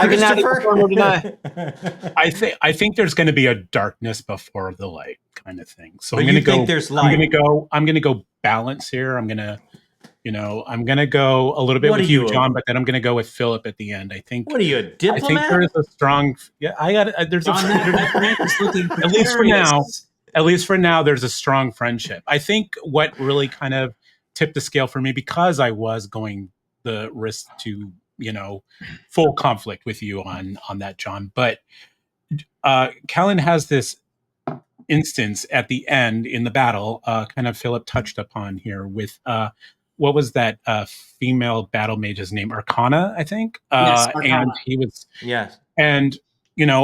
can neither confirm or deny. I think there's going to be a darkness before the light kind of thing. So but I'm going to go. There's light. I'm going to go balance here. I'm going to go a little bit with you, John, but then I'm going to go with Philip at the end. I think. What are you, a diplomat? I think there's a strong. Yeah, I got. There's at least for now, there's a strong friendship. I think what really kind of tipped the scale for me, because I was going the risk to full conflict with you on that, John. But Kellen has this instance at the end in the battle, kind of Philip touched upon here with what was that female battle mage's name? Arcana, I think. Yes, Arcana. And he was and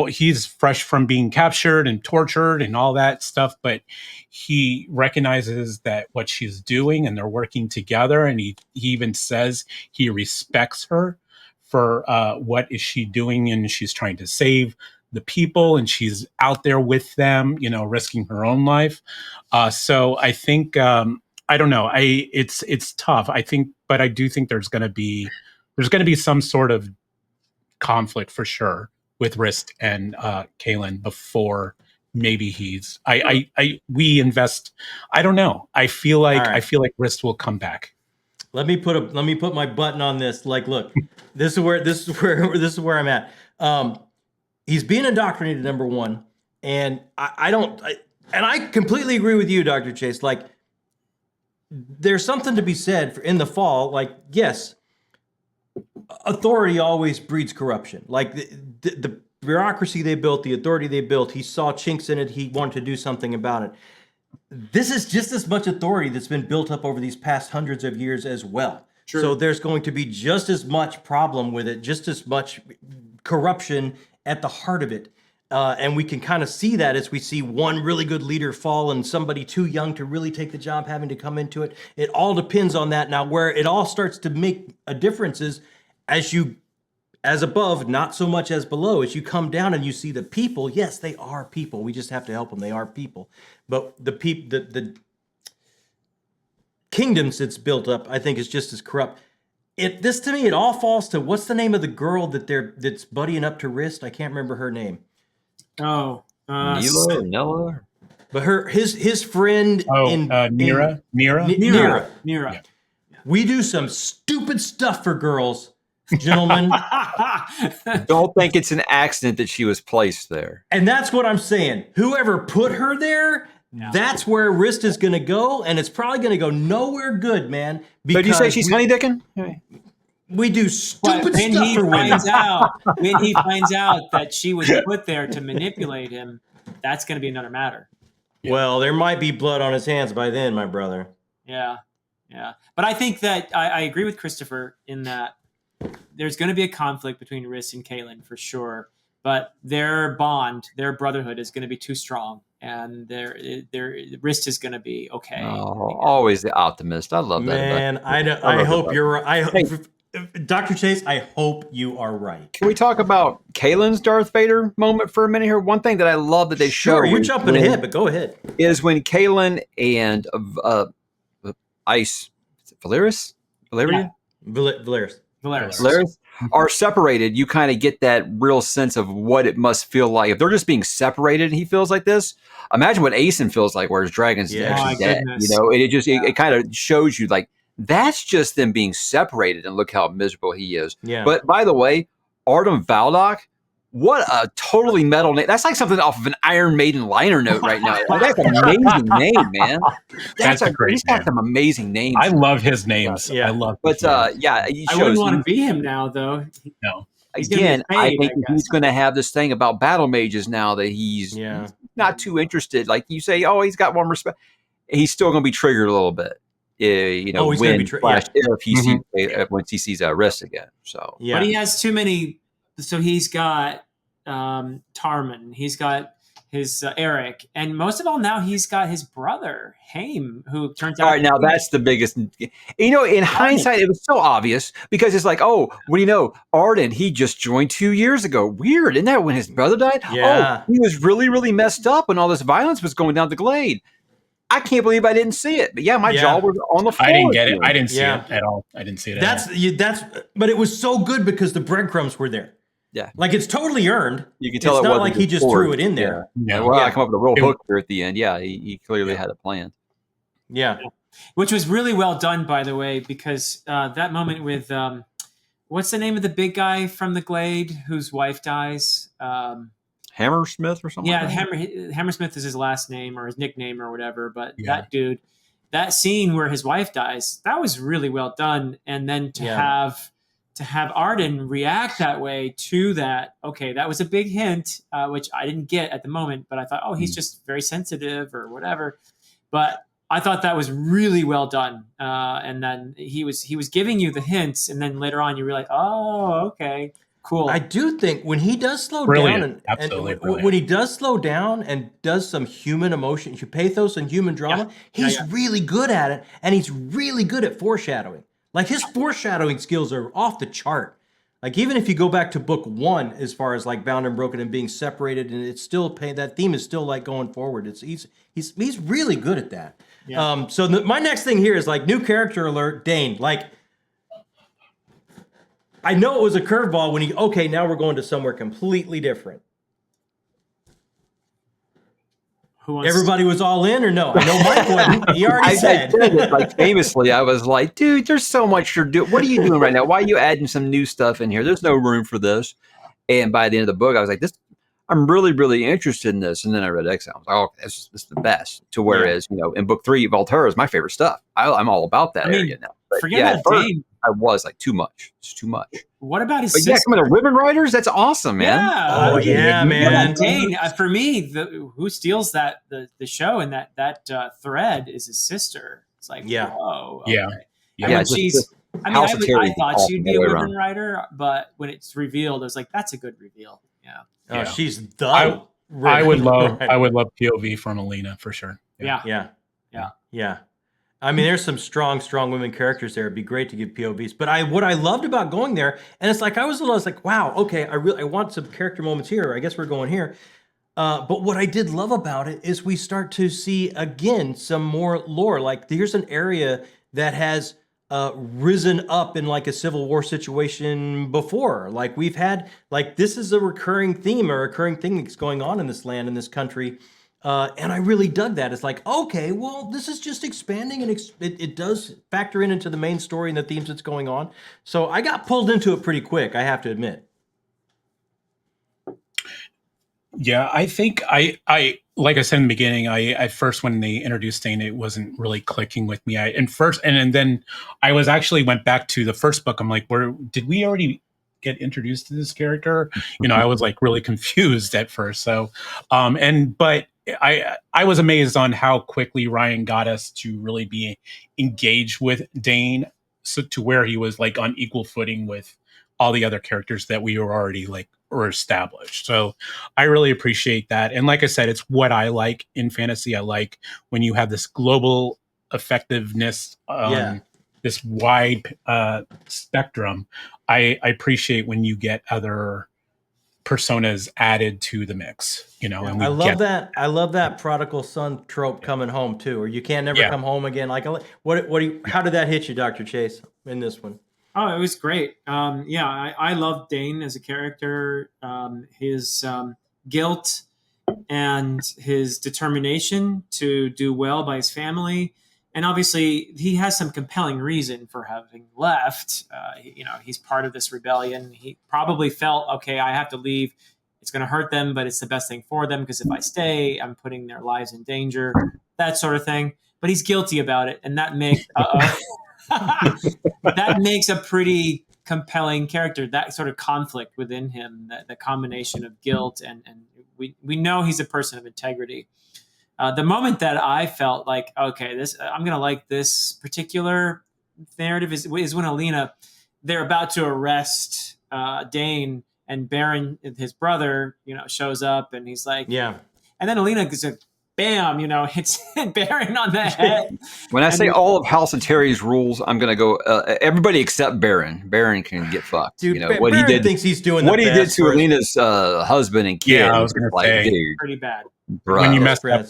he's fresh from being captured and tortured and all that stuff, but he recognizes that what she's doing and they're working together, and he even says he respects her for what is she doing, and she's trying to save the people, and she's out there with them, risking her own life. So I think I don't know. It's tough. I think, but I do think there's going to be some sort of conflict for sure with Rist and Kalen before maybe we invest. I don't know. I feel like Rist will come back. Let me put my button on this. Like, look, this is where I'm at. He's being indoctrinated, number one, and I completely agree with you, Dr. Chase. Like, there's something to be said for in the fall. Like, yes, authority always breeds corruption. Like the bureaucracy they built, the authority they built, he saw chinks in it. He wanted to do something about it. This is just as much authority that's been built up over these past hundreds of years as well. True. So there's going to be just as much problem with it, just as much corruption at the heart of it. And we can kind of see that as we see one really good leader fall and somebody too young to really take the job having to come into it. It all depends on that. Now, where it all starts to make a difference is as above, not so much as below. As you come down and you see the people, yes, they are people. We just have to help them. They are people. But the kingdoms it's built up, I think, is just as corrupt. This to me, it all falls to what's the name of the girl that's buddying up to Rist? I can't remember her name. Oh, Nila or Nella? But his friend Mira. Nira. Yeah. We do some stupid stuff for girls, gentlemen. Don't think it's an accident that she was placed there. And that's what I'm saying. Whoever put her there, that's where Rist is going to go, and it's probably going to go nowhere good, man. But do you say she's honeydicking? We do But stupid when stuff he for women. when he finds out that she was put there to manipulate him, that's going to be another matter. Well, there might be blood on his hands by then, my brother. Yeah. But I think that I agree with Christopher in that there's going to be a conflict between Rist and Caitlin for sure. But their bond, their brotherhood is going to be too strong, and their Rist is going to be okay. Oh, always the optimist. I love that. Man, I hope you're right. Dr. Chase, I hope you are right. Can we talk about Kaylin's Darth Vader moment for a minute here? One thing that I love that they show. Sure, you're jumping ahead, but go ahead. Is when Kaylin and Ice, is it Valeria? Valeris are separated. You kind of get that real sense of what it must feel like if they're just being separated. And he feels like this. Imagine what Aeson feels like, where his dragon's actually dead. Goodness. You know, it kind of shows you like that's just them being separated, and look how miserable he is. Yeah. But by the way, Artem Valdok, what a totally metal name. That's like something off of an Iron Maiden liner note right now. Like, that's an amazing name, man. That's a great He's got name. some amazing names. I love his names. Yeah. I love. But his names. he I shows wouldn't want to be him now, though. No. He's gonna again, get I paid, think I guess. he's going to have this thing about battle mages now that he's not too interested. Like you say, oh, he's got one respect. He's still going to be triggered a little bit. He's gonna when be if he sees once he sees Rist again. So Yeah. But he has too many. So he's got Tarman. He's got his Eric, and most of all, now he's got his brother Haim, who turns out. all right, now that's the biggest. You know, in hindsight, it was so obvious because it's like, oh, what do you know? Arden, he just joined 2 years ago. Weird, isn't that when his brother died? Yeah. Oh, he was really, really messed up when all this violence was going down the glade. I can't believe I didn't see it. But yeah, my jaw was on the floor. I didn't get it. I didn't see Yeah. it at all. I didn't see it. At all. That's but it was so good because the breadcrumbs were there. Yeah. Like it's totally earned. You can tell it's it not wasn't like he just forced. threw it in there. Yeah. Well, Yeah. I come up with a real It- hook here at the end. Yeah, he clearly had a plan. Yeah. Which was really well done, by the way, because that moment with what's the name of the big guy from the Glade whose wife dies? Hammersmith or something? Yeah, like that? Hammersmith is his last name or his nickname or whatever. But Yeah. that dude, that scene where his wife dies, that was really well done. And then to have Arden react that way to that, okay, that was a big hint, which I didn't get at the moment, but I thought, oh, he's just very sensitive or whatever. But I thought that was really well done. And then he was giving you the hints, and then later on you realize, oh, okay, cool. I do think when he does slow Brilliant. down Absolutely and brilliant. when he does slow down and does some human emotion, pathos and human drama, he's really good at it, and he's really good at foreshadowing. Like his foreshadowing skills are off the chart. Like even if you go back to book 1, as far as like Bound and Broken and being separated, and it's still that theme is still like going forward. He's really good at that. Yeah. So my next thing here is like new character alert, Dane. Like I know it was a curveball when now we're going to somewhere completely different. Who wants Everybody was all in or no? I know Mike wasn't. He already I said. said it, like famously, I was like, dude, there's so much you're doing. What are you doing right now? Why are you adding some new stuff in here? There's no room for this. And by the end of the book, I was like, I'm really, really interested in this. And then I read Exile. I was like, oh, this is the best. To whereas, in book 3, Volterra is my favorite stuff. I'm all about that area now. But forget yeah, about at first, Dane. I was like, too much. It's too much. What about his But yeah, sister? some of the Ribbon Riders, that's awesome, man. Yeah. Oh, yeah, man. Dane, for me, who steals the show and that thread is his sister. It's like, Yeah. whoa. Yeah. And Yeah, when just- she's, I House of Terry I thought all she'd the be a way Ribbon around. Rider, but when it's revealed, I was like, that's a good reveal. Yeah. She's the. I would love POV from Alina for sure. Yeah. I mean, there's some strong women characters there. It'd be great to give POVs. But what I loved about going there, and it's like I was like, wow, okay, I want some character moments here. I guess we're going here. But what I did love about it is we start to see again some more lore. Like here's an area that has risen up in like a Civil War situation before. Like we've had, like this is a recurring theme, a recurring thing that's going on in this land, in this country. And I really dug that. It's like, okay, well, this is just expanding, and it does factor into the main story and the themes that's going on. So I got pulled into it pretty quick, I have to admit. Yeah, I think I like I said in the beginning, at first when they introduced Dane, it wasn't really clicking with me. And then I was actually went back to the first book. I'm like, did we already get introduced to this character? I was like really confused at first. So, but I was amazed on how quickly Ryan got us to really be engaged with Dane, so to where he was like on equal footing with all the other characters that we were already like were established. So I really appreciate that. And like I said, it's what I like in fantasy. I like when you have this global effectiveness on this wide spectrum. I appreciate when you get other personas added to the mix, and I love that prodigal son trope coming home too, or you can't never come home again. Like how did that hit you, Dr. Chase, in this one? Oh, it was great. I love Dane as a character. His guilt and his determination to do well by his family. And obviously, he has some compelling reason for having left. He's part of this rebellion. He probably felt, okay, I have to leave. It's going to hurt them, but it's the best thing for them because if I stay, I'm putting their lives in danger, that sort of thing. But he's guilty about it, and that makes that makes a pretty compelling character. That sort of conflict within him, the combination of guilt and we know he's a person of integrity. The moment that I felt like, okay, I'm going to like this particular narrative is when Alina, they're about to arrest Dane, and Baron, his brother, shows up, and he's like, yeah. And then Alina goes, bam, hits Baron on the head. When I say all of House of Terry's rules, I'm going to go everybody except Baron. Baron can get fucked. Dude, what Baron he did, thinks he's doing what the he did best to Alina's husband and kid. Yeah, I was going to say, dude, pretty bad. Bro, when you messed up,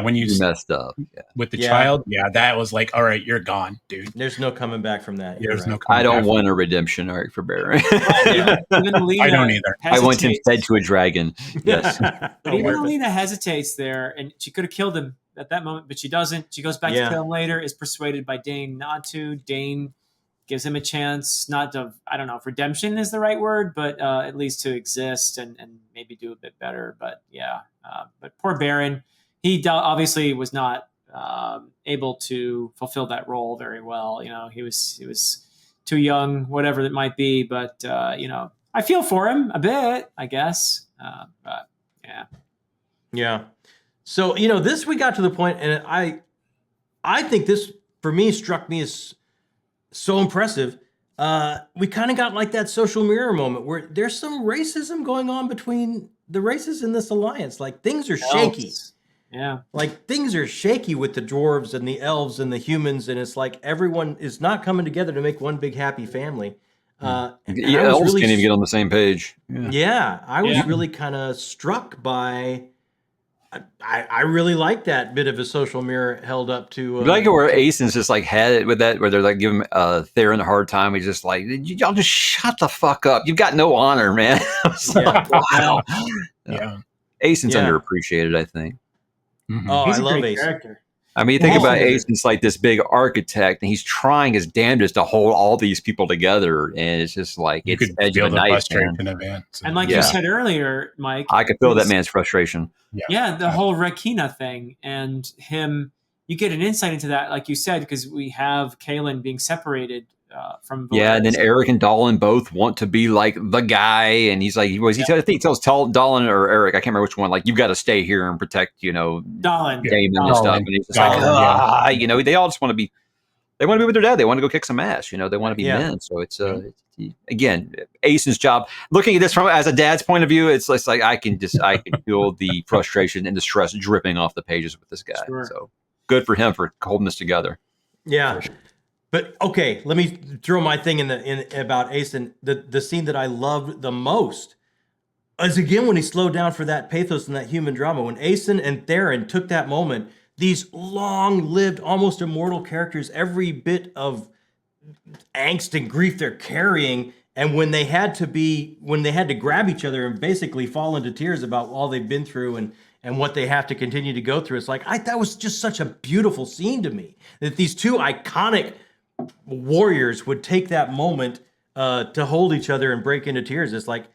when you messed up with the child, that was like, all right, you're gone, dude. There's no coming back from that. There's no. I don't want a redemption arc for Baron. I don't either. I want him fed to a dragon. Yes, but even Alina hesitates there, and she could have killed him at that moment, but she doesn't. She goes back to kill him later. Is persuaded by Dane not to. Dane gives him a chance, not to. I don't know if redemption is the right word, but at least to exist and maybe do a bit better. But but poor Baron. He obviously was not able to fulfill that role very well. He was too young, whatever it might be. But I feel for him a bit, I guess. But yeah. So this we got to the point, and I think this for me struck me as so impressive. We kind of got like that social mirror moment where there's some racism going on between the races in this alliance. Like things are shaky. Yeah. Like things are shaky with the dwarves and the elves and the humans, and it's like everyone is not coming together to make one big happy family. Elves can't even get on the same page. I was really kind of struck by. I really like that bit of a social mirror held up to. You like it where Aeson's just like had it with that, where they're like giving Theron a hard time. He's just like, y'all just shut the fuck up. You've got no honor, man. Wow. Aeson's underappreciated, I think. Mm-hmm. Oh, I love Aeson. I mean, you think about Aeson's like this big architect, and he's trying his damnedest to hold all these people together, and it's just like you it's could edge feel of a the knife. frustration of it. And like you said earlier, Mike, I could feel that man's frustration. Yeah, the whole Rekina thing, and him. You get an insight into that, like you said, because we have Kaelin being separated from. Valeris. Yeah, and then Eric and Dolan both want to be like the guy, and he's like, I think he tells Dolan or Eric, I can't remember which one, like, you've got to stay here and protect, Dolan, Damon and stuff, and he's just like, they all just want to be they want to be with their dad. They want to go kick some ass. They want to be men. So it's again, Aeson's job. Looking at this from as a dad's point of view, it's like I can feel the frustration and the stress dripping off the pages with this guy. Sure. So good for him for holding this together. Yeah. But okay, let me throw my thing in about Aeson. The scene that I loved the most is again when he slowed down for that pathos and that human drama. When Aeson and Theron took that moment, these long-lived, almost immortal characters, every bit of angst and grief they're carrying, and when they had to grab each other and basically fall into tears about all they've been through and what they have to continue to go through, it's like that was just such a beautiful scene to me. That these two iconic warriors would take that moment to hold each other and break into tears. It's like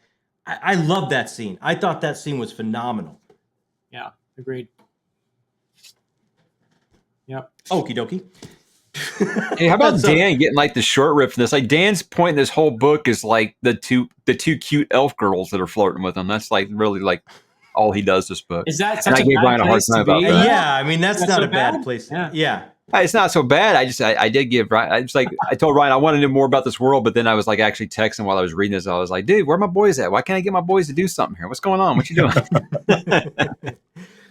I love that scene. I thought that scene was phenomenal. Yeah, agreed. Yep. Okie dokie. Hey, how about Dan getting like the short rip from this? Like Dan's point in this whole book is like the two cute elf girls that are flirting with him. That's like really like all he does this book. Is that and such I a gave bad Ryan a hard place time to about be? that. Yeah, I mean that's not so a bad bad? place. Yeah. Yeah. It's not so bad. I did give Ryan. I told Ryan I wanted to know more about this world, but then I was like actually texting while I was reading this. I was like, dude, where are my boys at? Why can't I get my boys to do something here? What's going on? What you doing?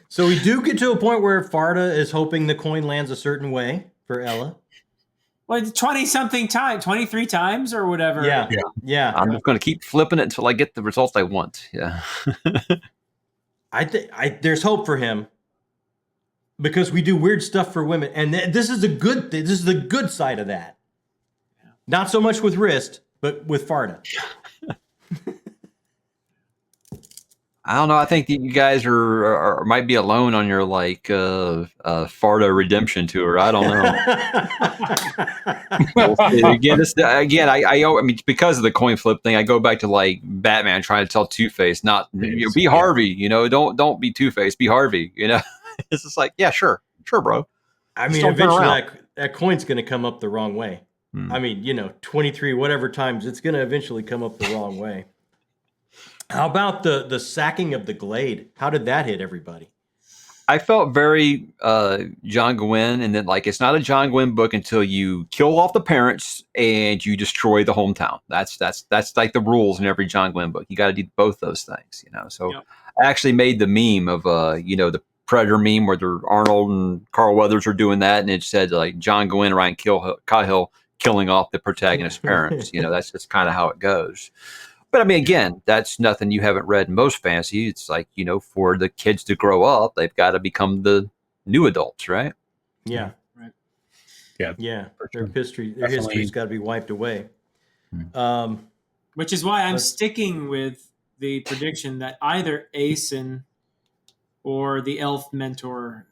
So we do get to a point where Farda is hoping the coin lands a certain way for Ella. Well, 20-something times, 23 times or whatever. Yeah. I'm just going to keep flipping it until I get the results I want. Yeah. I think there's hope for him because we do weird stuff for women, and this is a good thing. This is the good side of that. Yeah. Not so much with Wrist, but with Farda. I don't know. I think that you guys are might be alone on your like Farda redemption tour. I don't know. I mean, because of the coin flip thing, I go back to like Batman trying to tell Two-Face, not be Harvey. Don't be Two-Face, be Harvey. It's just like, yeah, sure, bro. I mean, eventually that coin's going to come up the wrong way. I mean, 23 whatever times, it's going to eventually come up the wrong way. How about the sacking of the Glade? How did that hit everybody? I felt very John Gwynne, and then like it's not a John Gwynne book until you kill off the parents and you destroy the hometown. That's like the rules in every John Gwynne book. You got to do both those things, So yep. I actually made the meme of the Predator meme where Arnold and Carl Weathers are doing that, and it said like John Gwynne and Ryan Cahill killing off the protagonist's parents. That's just kind of how it goes. But I mean, again, that's nothing you haven't read in most fantasy. It's like, for the kids to grow up, they've got to become the new adults, right? Yeah. Right. Yeah. Their history's got to be wiped away. Which is why I'm sticking with the prediction that either Aeson or the elf mentor,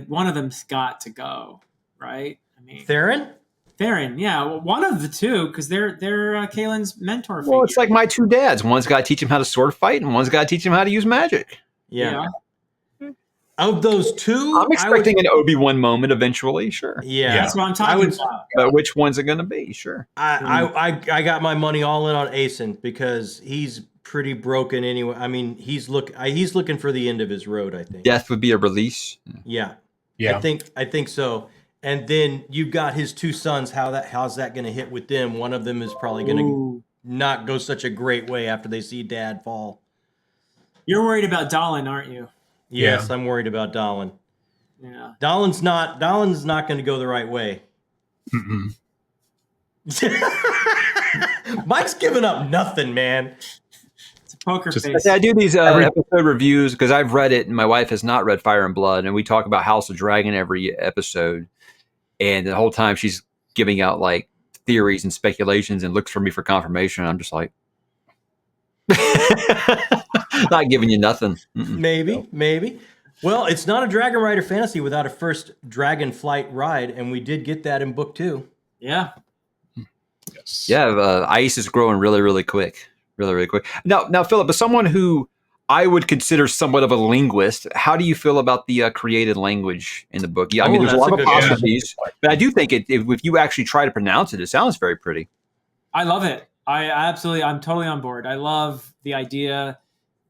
one of them's got to go, right? I mean, Theron, yeah, one of the two, because they're Kaelin's mentor figure. Well, it's like my two dads. One's got to teach him how to sword fight, and one's got to teach him how to use magic. Yeah. Of those two, I'm expecting an Obi-Wan moment eventually. Sure. Yeah, that's what I'm talking about. But which one's it going to be? Sure. I got my money all in on Aeson because he's pretty broken anyway. I mean, he's looking for the end of his road. I think death would be a release. Yeah. I think so. And then you've got his two sons. How's that going to hit with them? One of them is probably going to not go such a great way after they see Dad fall. You're worried about Dallin, aren't you? Yes, I'm worried about Dallin. Yeah, Dallin's not going to go the right way. Mike's giving up nothing, man. It's a poker face. I do these episode reviews because I've read it, and my wife has not read Fire and Blood, and we talk about House of Dragon every episode. And the whole time she's giving out like theories and speculations and looks for me for confirmation. I'm just like, not giving you nothing. Maybe. Well, it's not a Dragon Rider fantasy without a first Dragon Flight ride, and we did get that in book 2. Yeah. Yes. Yeah, ice is growing really, really quick. Really, really quick. Now, Philip, as someone who I would consider somewhat of a linguist, how do you feel about the created language in the book? Yeah, I mean, there's a lot of apostrophes, but I do think if you actually try to pronounce it, it sounds very pretty. I love it. I'm totally on board. I love the idea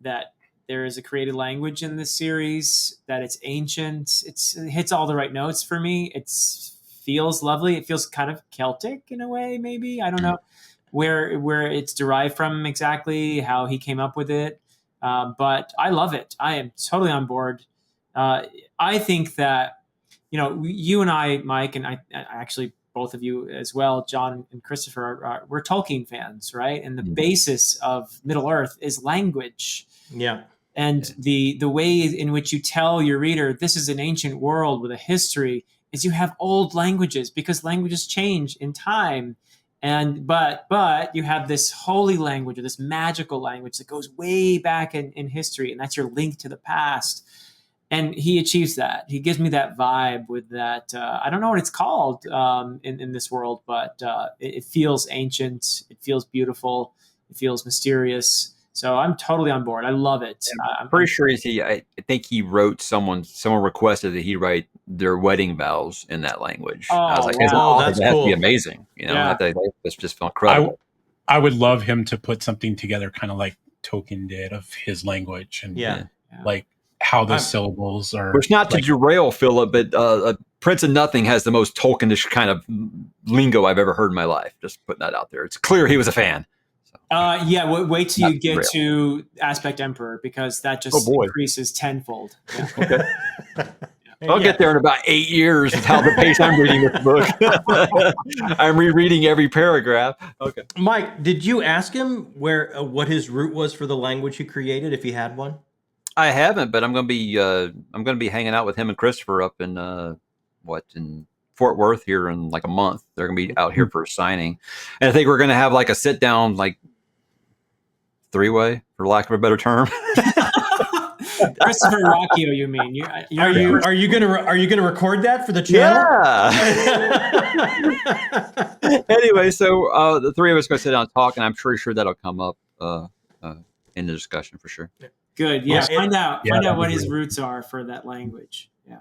that there is a created language in this series, that it's ancient. It hits all the right notes for me. It's feels lovely. It feels kind of Celtic in a way, maybe. I don't know where it's derived from exactly, how he came up with it. But I love it. I am totally on board. I think that, you and I, Mike, and I actually both of you as well, John and Christopher, we're Tolkien fans, right? And the basis of Middle Earth is language. Yeah. And the way in which you tell your reader this is an ancient world with a history is you have old languages, because languages change in time. But you have this holy language, or this magical language that goes way back in history, and that's your link to the past. And he achieves that. He gives me that vibe with that. I don't know what it's called in this world, but it feels ancient. It feels beautiful. It feels mysterious. So I'm totally on board. I love it. I'm pretty sure I think he wrote someone requested that he write their wedding vows in that language. Oh, I was like, wow. That's that has to be cool. amazing. Yeah. That's just incredible. I would love him to put something together, kind of like Tolkien did, of his language and like how the syllables are. Which, not to derail Philip, but Prince of Nothing has the most Tolkienish kind of lingo I've ever heard in my life. Just putting that out there. It's clear he was a fan. Wait till you get to Aspect Emperor, because that just increases tenfold. Yeah. Okay. I'll get there in about 8 years is how the pace I'm reading this book. I'm rereading every paragraph. Okay. Mike, did you ask him what his route was for the language he created, if he had one? I haven't, but I'm going to be hanging out with him and Christopher up in in Fort Worth here in like a month. They're going to be out here for a signing, and I think we're going to have like a sit down, like three-way, for lack of a better term. Christopher Rocchio, you mean? Are you gonna record that for the channel? Yeah. Anyway, so the three of us are going to sit down and talk, and I'm pretty sure that'll come up in the discussion for sure. Good. Yeah. Find out what his great. roots are for that language. Yeah.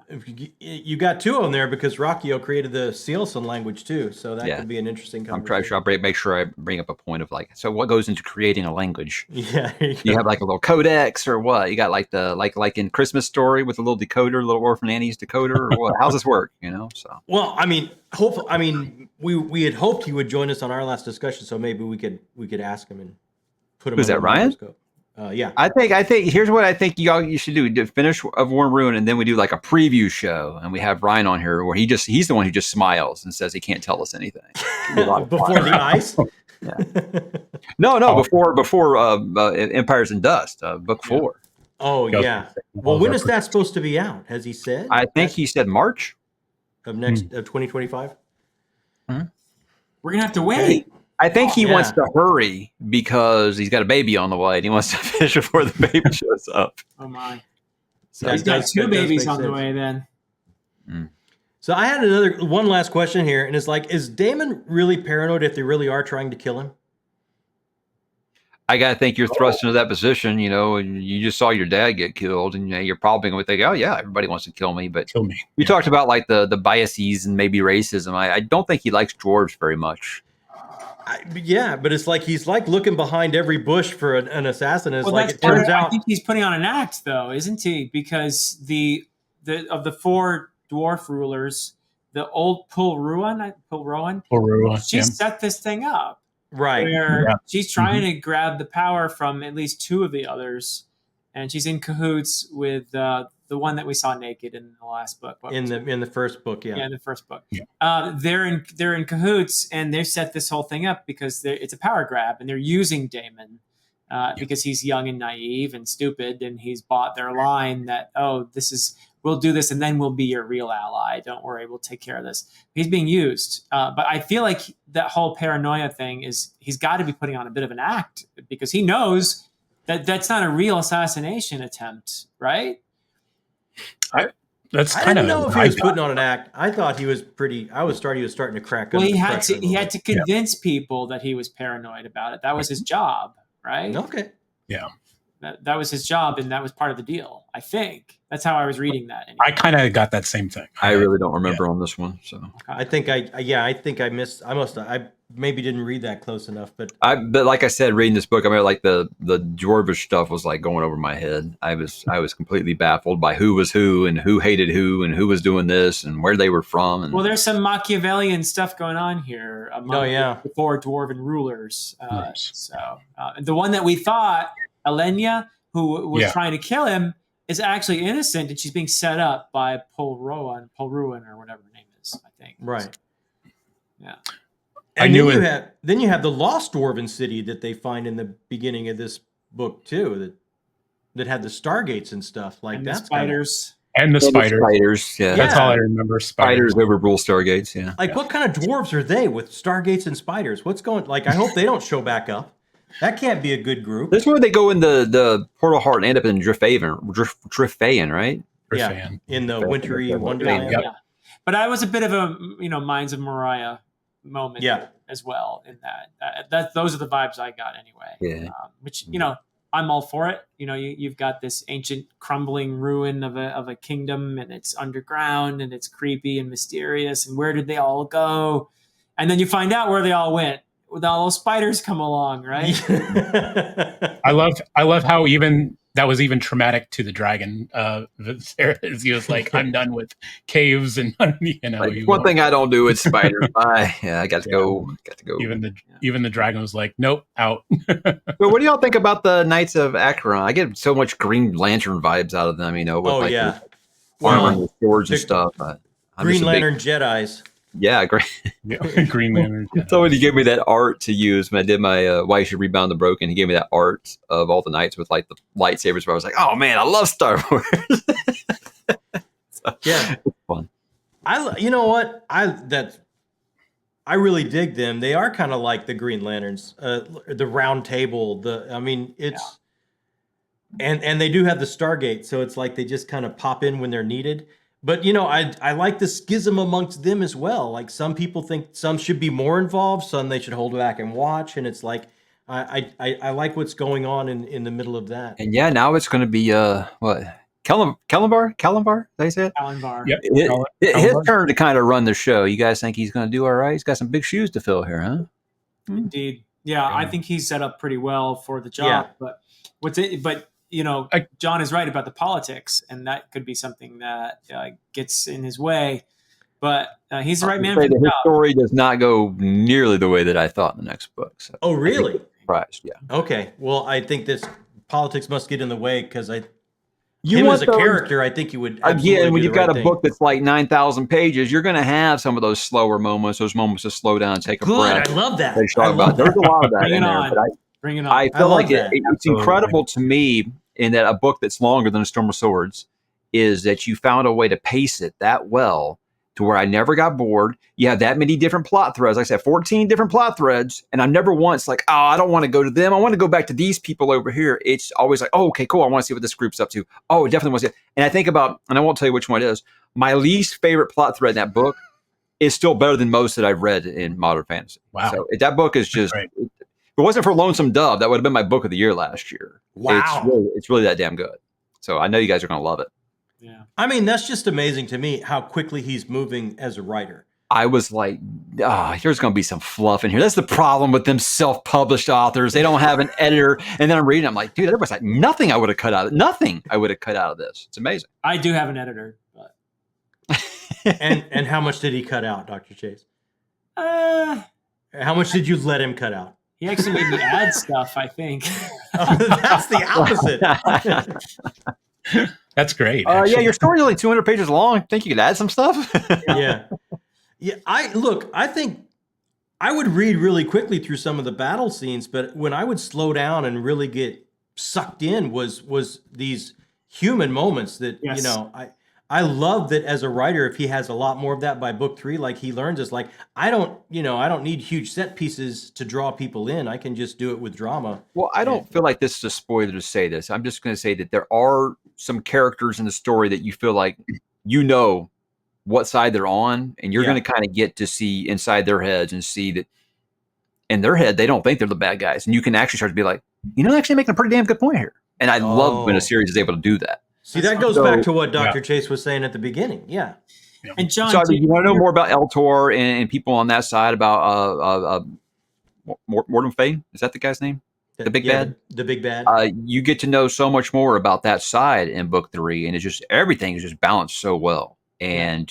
You got two of them there, because Rocchio created the Sealson language too, so that could be an interesting conversation. I'm trying to make sure I bring up a point of like, so what goes into creating a language? Yeah, you have like a little codex or what? You got like the like in Christmas Story with a little decoder, little Orphan Annie's decoder, or what? How's this work? So well, we had hoped he would join us on our last discussion, so maybe we could ask him and put him. Who's that, Ryan? Microscope. Yeah, I think here's what I think you should do: finish of War and Ruin, and then we do like a preview show, and we have Ryan on here where he's the one who just smiles and says he can't tell us anything before the ice. Before Empires and Dust, book 4. Oh yeah. Well, when is that supposed to be out? Has he said? I think he said March of 2025. We're gonna have to wait. I think he wants to hurry because he's got a baby on the way, and he wants to finish before the baby shows up. Oh my! So he's got 2 babies on the way then. So I had one last question here, and it's like, is Daemon really paranoid if they really are trying to kill him? I gotta think you're thrust into that position, and you just saw your dad get killed, and you're probably going to think, oh yeah, everybody wants to kill me. But you talked about like the biases and maybe racism. I don't think he likes dwarves very much. But it's like he's like looking behind every bush for an assassin. It's it turns out. I think he's putting on an act, though, isn't he? Because of the 4 dwarf rulers, the old Pulruan, she set this thing up, right? Where she's trying to grab the power from at least 2 of the others, and she's in cahoots with the one that we saw naked in the last book. In the first book, in the first book. They're in cahoots, and they've set this whole thing up because it's a power grab, and they're using Daemon because he's young and naive and stupid, and he's bought their line that, we'll do this, and then we'll be your real ally. Don't worry, we'll take care of this. He's being used, but I feel like that whole paranoia thing he's got to be putting on a bit of an act, because he knows that that's not a real assassination attempt, right? I didn't know if he was putting on an act. I thought he was pretty. He was starting to crack. Well, he had to convince people that he was paranoid about it. That was his job, right? Okay. Yeah. That was his job, and that was part of the deal. I think that's how I was reading that. Anyway. I kind of got that same thing. I really don't remember on this one. So I think I missed. I maybe didn't read that close enough, but but like I said, reading this book, I mean, like the dwarvish stuff was like going over my head. I was completely baffled by who was who and who hated who and who was doing this and where they were from. And Well, there's some Machiavellian stuff going on here among yeah. the four dwarven rulers. Yes. So the one that we thought, Elenya, who was trying to kill him, is actually innocent, and she's being set up by Polruan, or whatever her name is, I think. right. Yeah. And then you have the lost dwarven city that they find in the beginning of this book too, that had the stargates and stuff like And that. the spiders. And the spiders. Spiders, yeah. That's all I remember. Spiders overrule stargates, yeah. Like, what kind of dwarves are they with stargates and spiders? What's going? Like, I hope they don't show back up. That can't be a good group. That's where they go in the portal heart and end up in Drifayan, right? Yeah, in the wintry wonderland. Yep. Yeah. But I was a bit of a Minds of Moria moment as well in that. Those are the vibes I got anyway. Yeah. Which I'm all for it. You've got this ancient crumbling ruin of a kingdom, and it's underground and it's creepy and mysterious. And where did they all go? And then you find out where they all went. With all those spiders come along, right? I love how even that was even traumatic to the dragon. He was like, "I'm done with caves," and like, one thing I don't do with spiders. I got to go. Even the dragon was like, "Nope, out." But what do y'all think about the Knights of Acheron? I get so much Green Lantern vibes out of them. With armor and swords and stuff. Green Lantern Jedis. Yeah, Green Lantern. Somebody gave me that art to use when I did my Why You Should Rebound the Broken. He gave me that art of all the knights with like the lightsabers. Where I was like, oh man, I love Star Wars. Yeah, it's fun. You know what? I really dig them. They are kind of like the Green Lanterns, the Round Table. And they do have the Stargate, so it's like they just kind of pop in when they're needed. But, I like the schism amongst them as well. Like, some people think some should be more involved, some they should hold back and watch. And it's like, I like what's going on in the middle of that. And now it's going to be, what? Kalimbar? They said? Kalimbar. Yep. His turn to kind of run the show. You guys think he's going to do all right? He's got some big shoes to fill here, huh? Indeed. Yeah, I think he's set up pretty well for the job. Yeah. But John is right about the politics, and that could be something that gets in his way. But he's the right man for the job. His story does not go nearly the way that I thought in the next book. So oh, really? Surprised, yeah. Okay. Well, I think this politics must get in the way because as a character, I think you would. Again, when you've got a book that's like 9,000 pages, you're going to have some of those slower moments, those moments to slow down, take a breath. I love that. There's a lot of that in there. Bring it on. I feel like it's incredible to me in that a book that's longer than A Storm of Swords is that you found a way to pace it that well to where I never got bored. You have that many different plot threads. Like I said, 14 different plot threads. And I'm never once like, oh, I don't want to go to them. I want to go back to these people over here. It's always like, oh, okay, cool. I want to see what this group's up to. Oh, definitely want to see it. And I think about, and I won't tell you which one it is, my least favorite plot thread in that book is still better than most that I've read in modern fantasy. Wow. So that book is just... If it wasn't for Lonesome Dove, that would have been my book of the year last year. Wow. It's really that damn good. So I know you guys are going to love it. Yeah. I mean, that's just amazing to me how quickly he's moving as a writer. I was like, there's going to be some fluff in here. That's the problem with them self-published authors. They don't have an editor. And then I'm reading, I'm like, dude, there was like nothing I would have cut out of this. It's amazing. I do have an editor. But... and how much did he cut out, Dr. Chase? How much did you let him cut out? He actually made me add stuff, I think. That's the opposite. That's great. Yeah, your story's only 200 pages long. Think you could add some stuff? Yeah. I think I would read really quickly through some of the battle scenes, but when I would slow down and really get sucked in was these human moments that, I love that as a writer, if he has a lot more of that by book 3, like he learns, it's like, I don't need huge set pieces to draw people in. I can just do it with drama. Well, I don't feel like this is a spoiler to say this. I'm just going to say that there are some characters in the story that you feel like what side they're on, and you're going to kind of get to see inside their heads and see that in their head, they don't think they're the bad guys. And you can actually start to be like, actually making a pretty damn good point here. And I love when a series is able to do that. See, that goes back to what Dr. Chase was saying at the beginning. Yeah. And John, So, I mean, you want to know more about Eltor and people on that side about Mortem Fane? Is that the guy's name? The big bad? The big bad. You get to know so much more about that side in book 3, and it's just everything is just balanced so well. And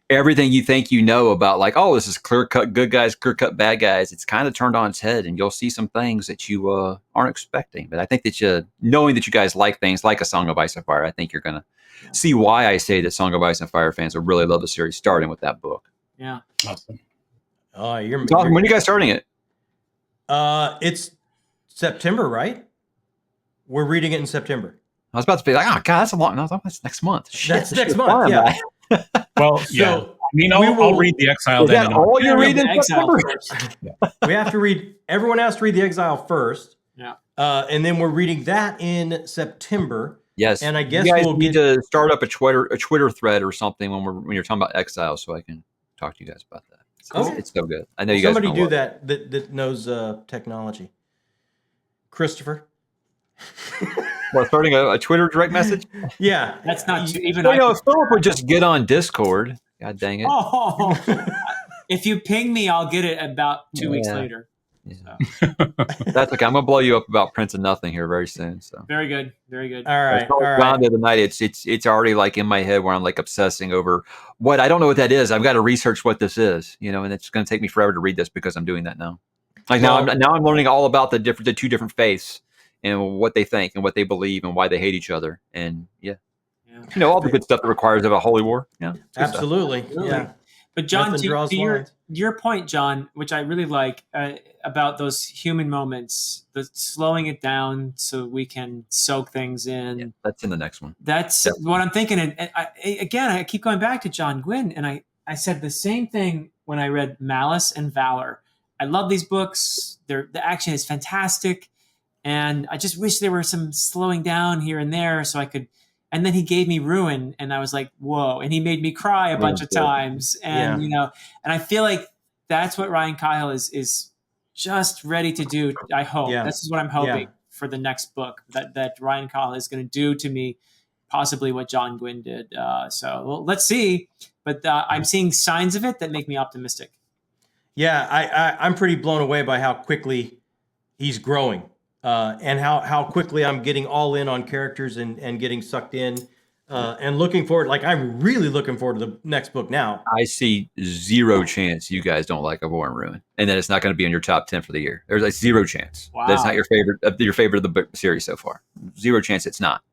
everything you think you know about, like, oh, this is clear cut good guys, clear cut bad guys, it's kind of turned on its head, and you'll see some things that you aren't expecting. But I think that knowing that you guys like things like A Song of Ice and Fire, I think you're gonna see why I say that Song of Ice and Fire fans will really love the series, starting with that book. Yeah. Awesome. Oh, When are you guys starting it? It's September, right? We're reading it in September. I was about to be like, oh god, that's a long. No, that's next month. Shit, That's next month. Yeah. Well, So I mean, I'll read The Exile. Is then that all you're reading? Exile first. we have to read. Everyone has to read The Exile first. Yeah. And then we're reading that in September. Yes. And I guess you guys we'll need to start up a Twitter thread or something when you're talking about Exile, so I can talk to you guys about that. It's so good. I know you guys. Somebody do that knows technology. Christopher. Well, starting a Twitter direct message? Yeah. That's not too, even. If Philip would just get on Discord. God dang it. Oh, if you ping me, I'll get it about 2 weeks later. Yeah. So. That's okay. I'm gonna blow you up about Prince of Nothing here very soon. So Very good. Very good. All right. All Down right. the other night, it's already like in my head where I'm like obsessing over what I don't know what that is. I've got to research what this is, and it's going to take me forever to read this because I'm doing that now. Like now I'm learning all about the two different faiths and what they think and what they believe and why they hate each other. And all the good stuff that requires of a holy war. Yeah, Absolutely. Yeah. But John, to your point, John, which I really like about those human moments, the slowing it down so we can soak things in. Yeah, that's in the next one. That's what I'm thinking. And I keep going back to John Gwynne, and I said the same thing when I read Malice and Valor. I love these books. The action is fantastic, and I just wish there were some slowing down here and there so I could. And then he gave me Ruin, and I was like, whoa. And he made me cry a bunch of times. And, and I feel like that's what Ryan Cahill is just ready to do. I hope. Yeah. This is what I'm hoping for the next book, that Ryan Cahill is going to do to me, possibly what John Gwynne did. So let's see. But I'm seeing signs of it that make me optimistic. Yeah, I'm pretty blown away by how quickly he's growing. And how quickly I'm getting all in on characters and getting sucked in and looking forward. Like, I'm really looking forward to the next book now. I see zero chance you guys don't like A War and Ruin, and that it's not going to be in your top 10 for the year. There's like zero chance. Wow. That's not your favorite of the book series so far. Zero chance it's not.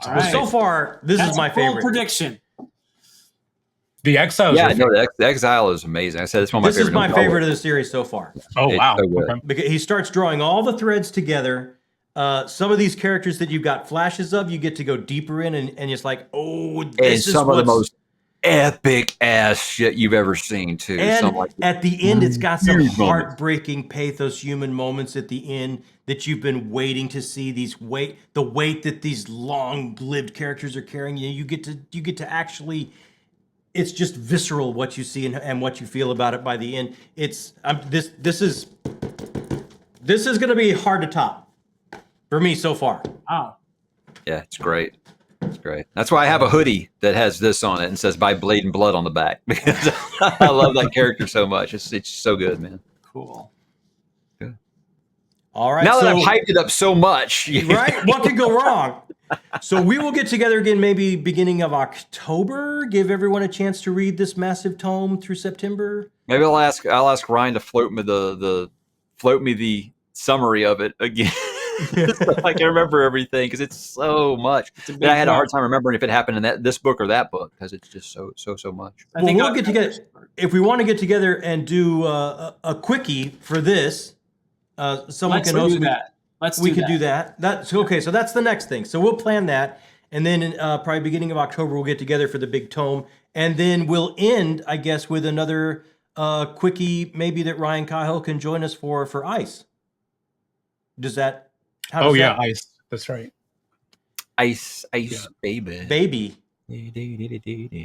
Right. So far, this is my favorite prediction. The Exile. The Exile is amazing. I said it's one of my This favorite. is my favorite of the series so far. Oh, wow. So good. Okay. Because he starts drawing all the threads together. Some of these characters that you've got flashes of, you get to go deeper in, and it's like, oh, this is some of the most epic ass shit you've ever seen too. And like at the end, it's got some huge heartbreaking pathos, human moments at the end that you've been waiting to see. The weight that these long-lived characters are carrying. You get to actually. It's just visceral what you see and what you feel about it by the end. This is going to be hard to top for me so far. Wow. Yeah, it's great. It's great. That's why I have a hoodie that has this on it and says "By Blade and Blood" on the back because I love that character so much. It's so good, man. Cool. Good. All right. Now that I've hyped it up so much, right? What could go wrong? So we will get together again, maybe beginning of October. Give everyone a chance to read this massive tome through September. Maybe I'll ask Ryan to float me the summary of it again. So I can remember everything because it's so much. That I had a hard time remembering if it happened in this book or that book because it's just so much. Well, we'll get together if we want to get together and do a quickie for this. Someone can host that. We could do that. That's okay. So that's the next thing. So we'll plan that, and then probably beginning of October we'll get together for the big tome, and then we'll end, I guess, with another quickie, maybe that Ryan Cahill can join us for Ice. Does that? Ice. That's right. Ice, baby. Baby.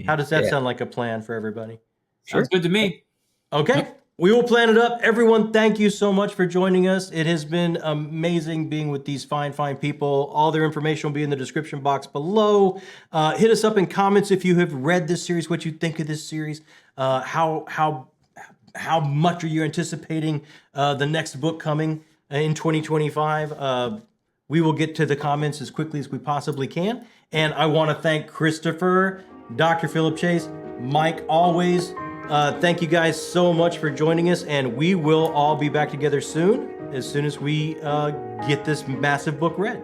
How does that sound like a plan for everybody? Sounds good to me. Okay. We will plan it up. Everyone, thank you so much for joining us. It has been amazing being with these fine people. All their information will be in the description box below. Hit us up in comments if you have read this series, what you think of this series, how much are you anticipating the next book coming in 2025. We will get to the comments as quickly as we possibly can. And I want to thank Christopher, Dr. Philip Chase, Mike, always. Thank you guys so much for joining us, and we will all be back together soon as we get this massive book read.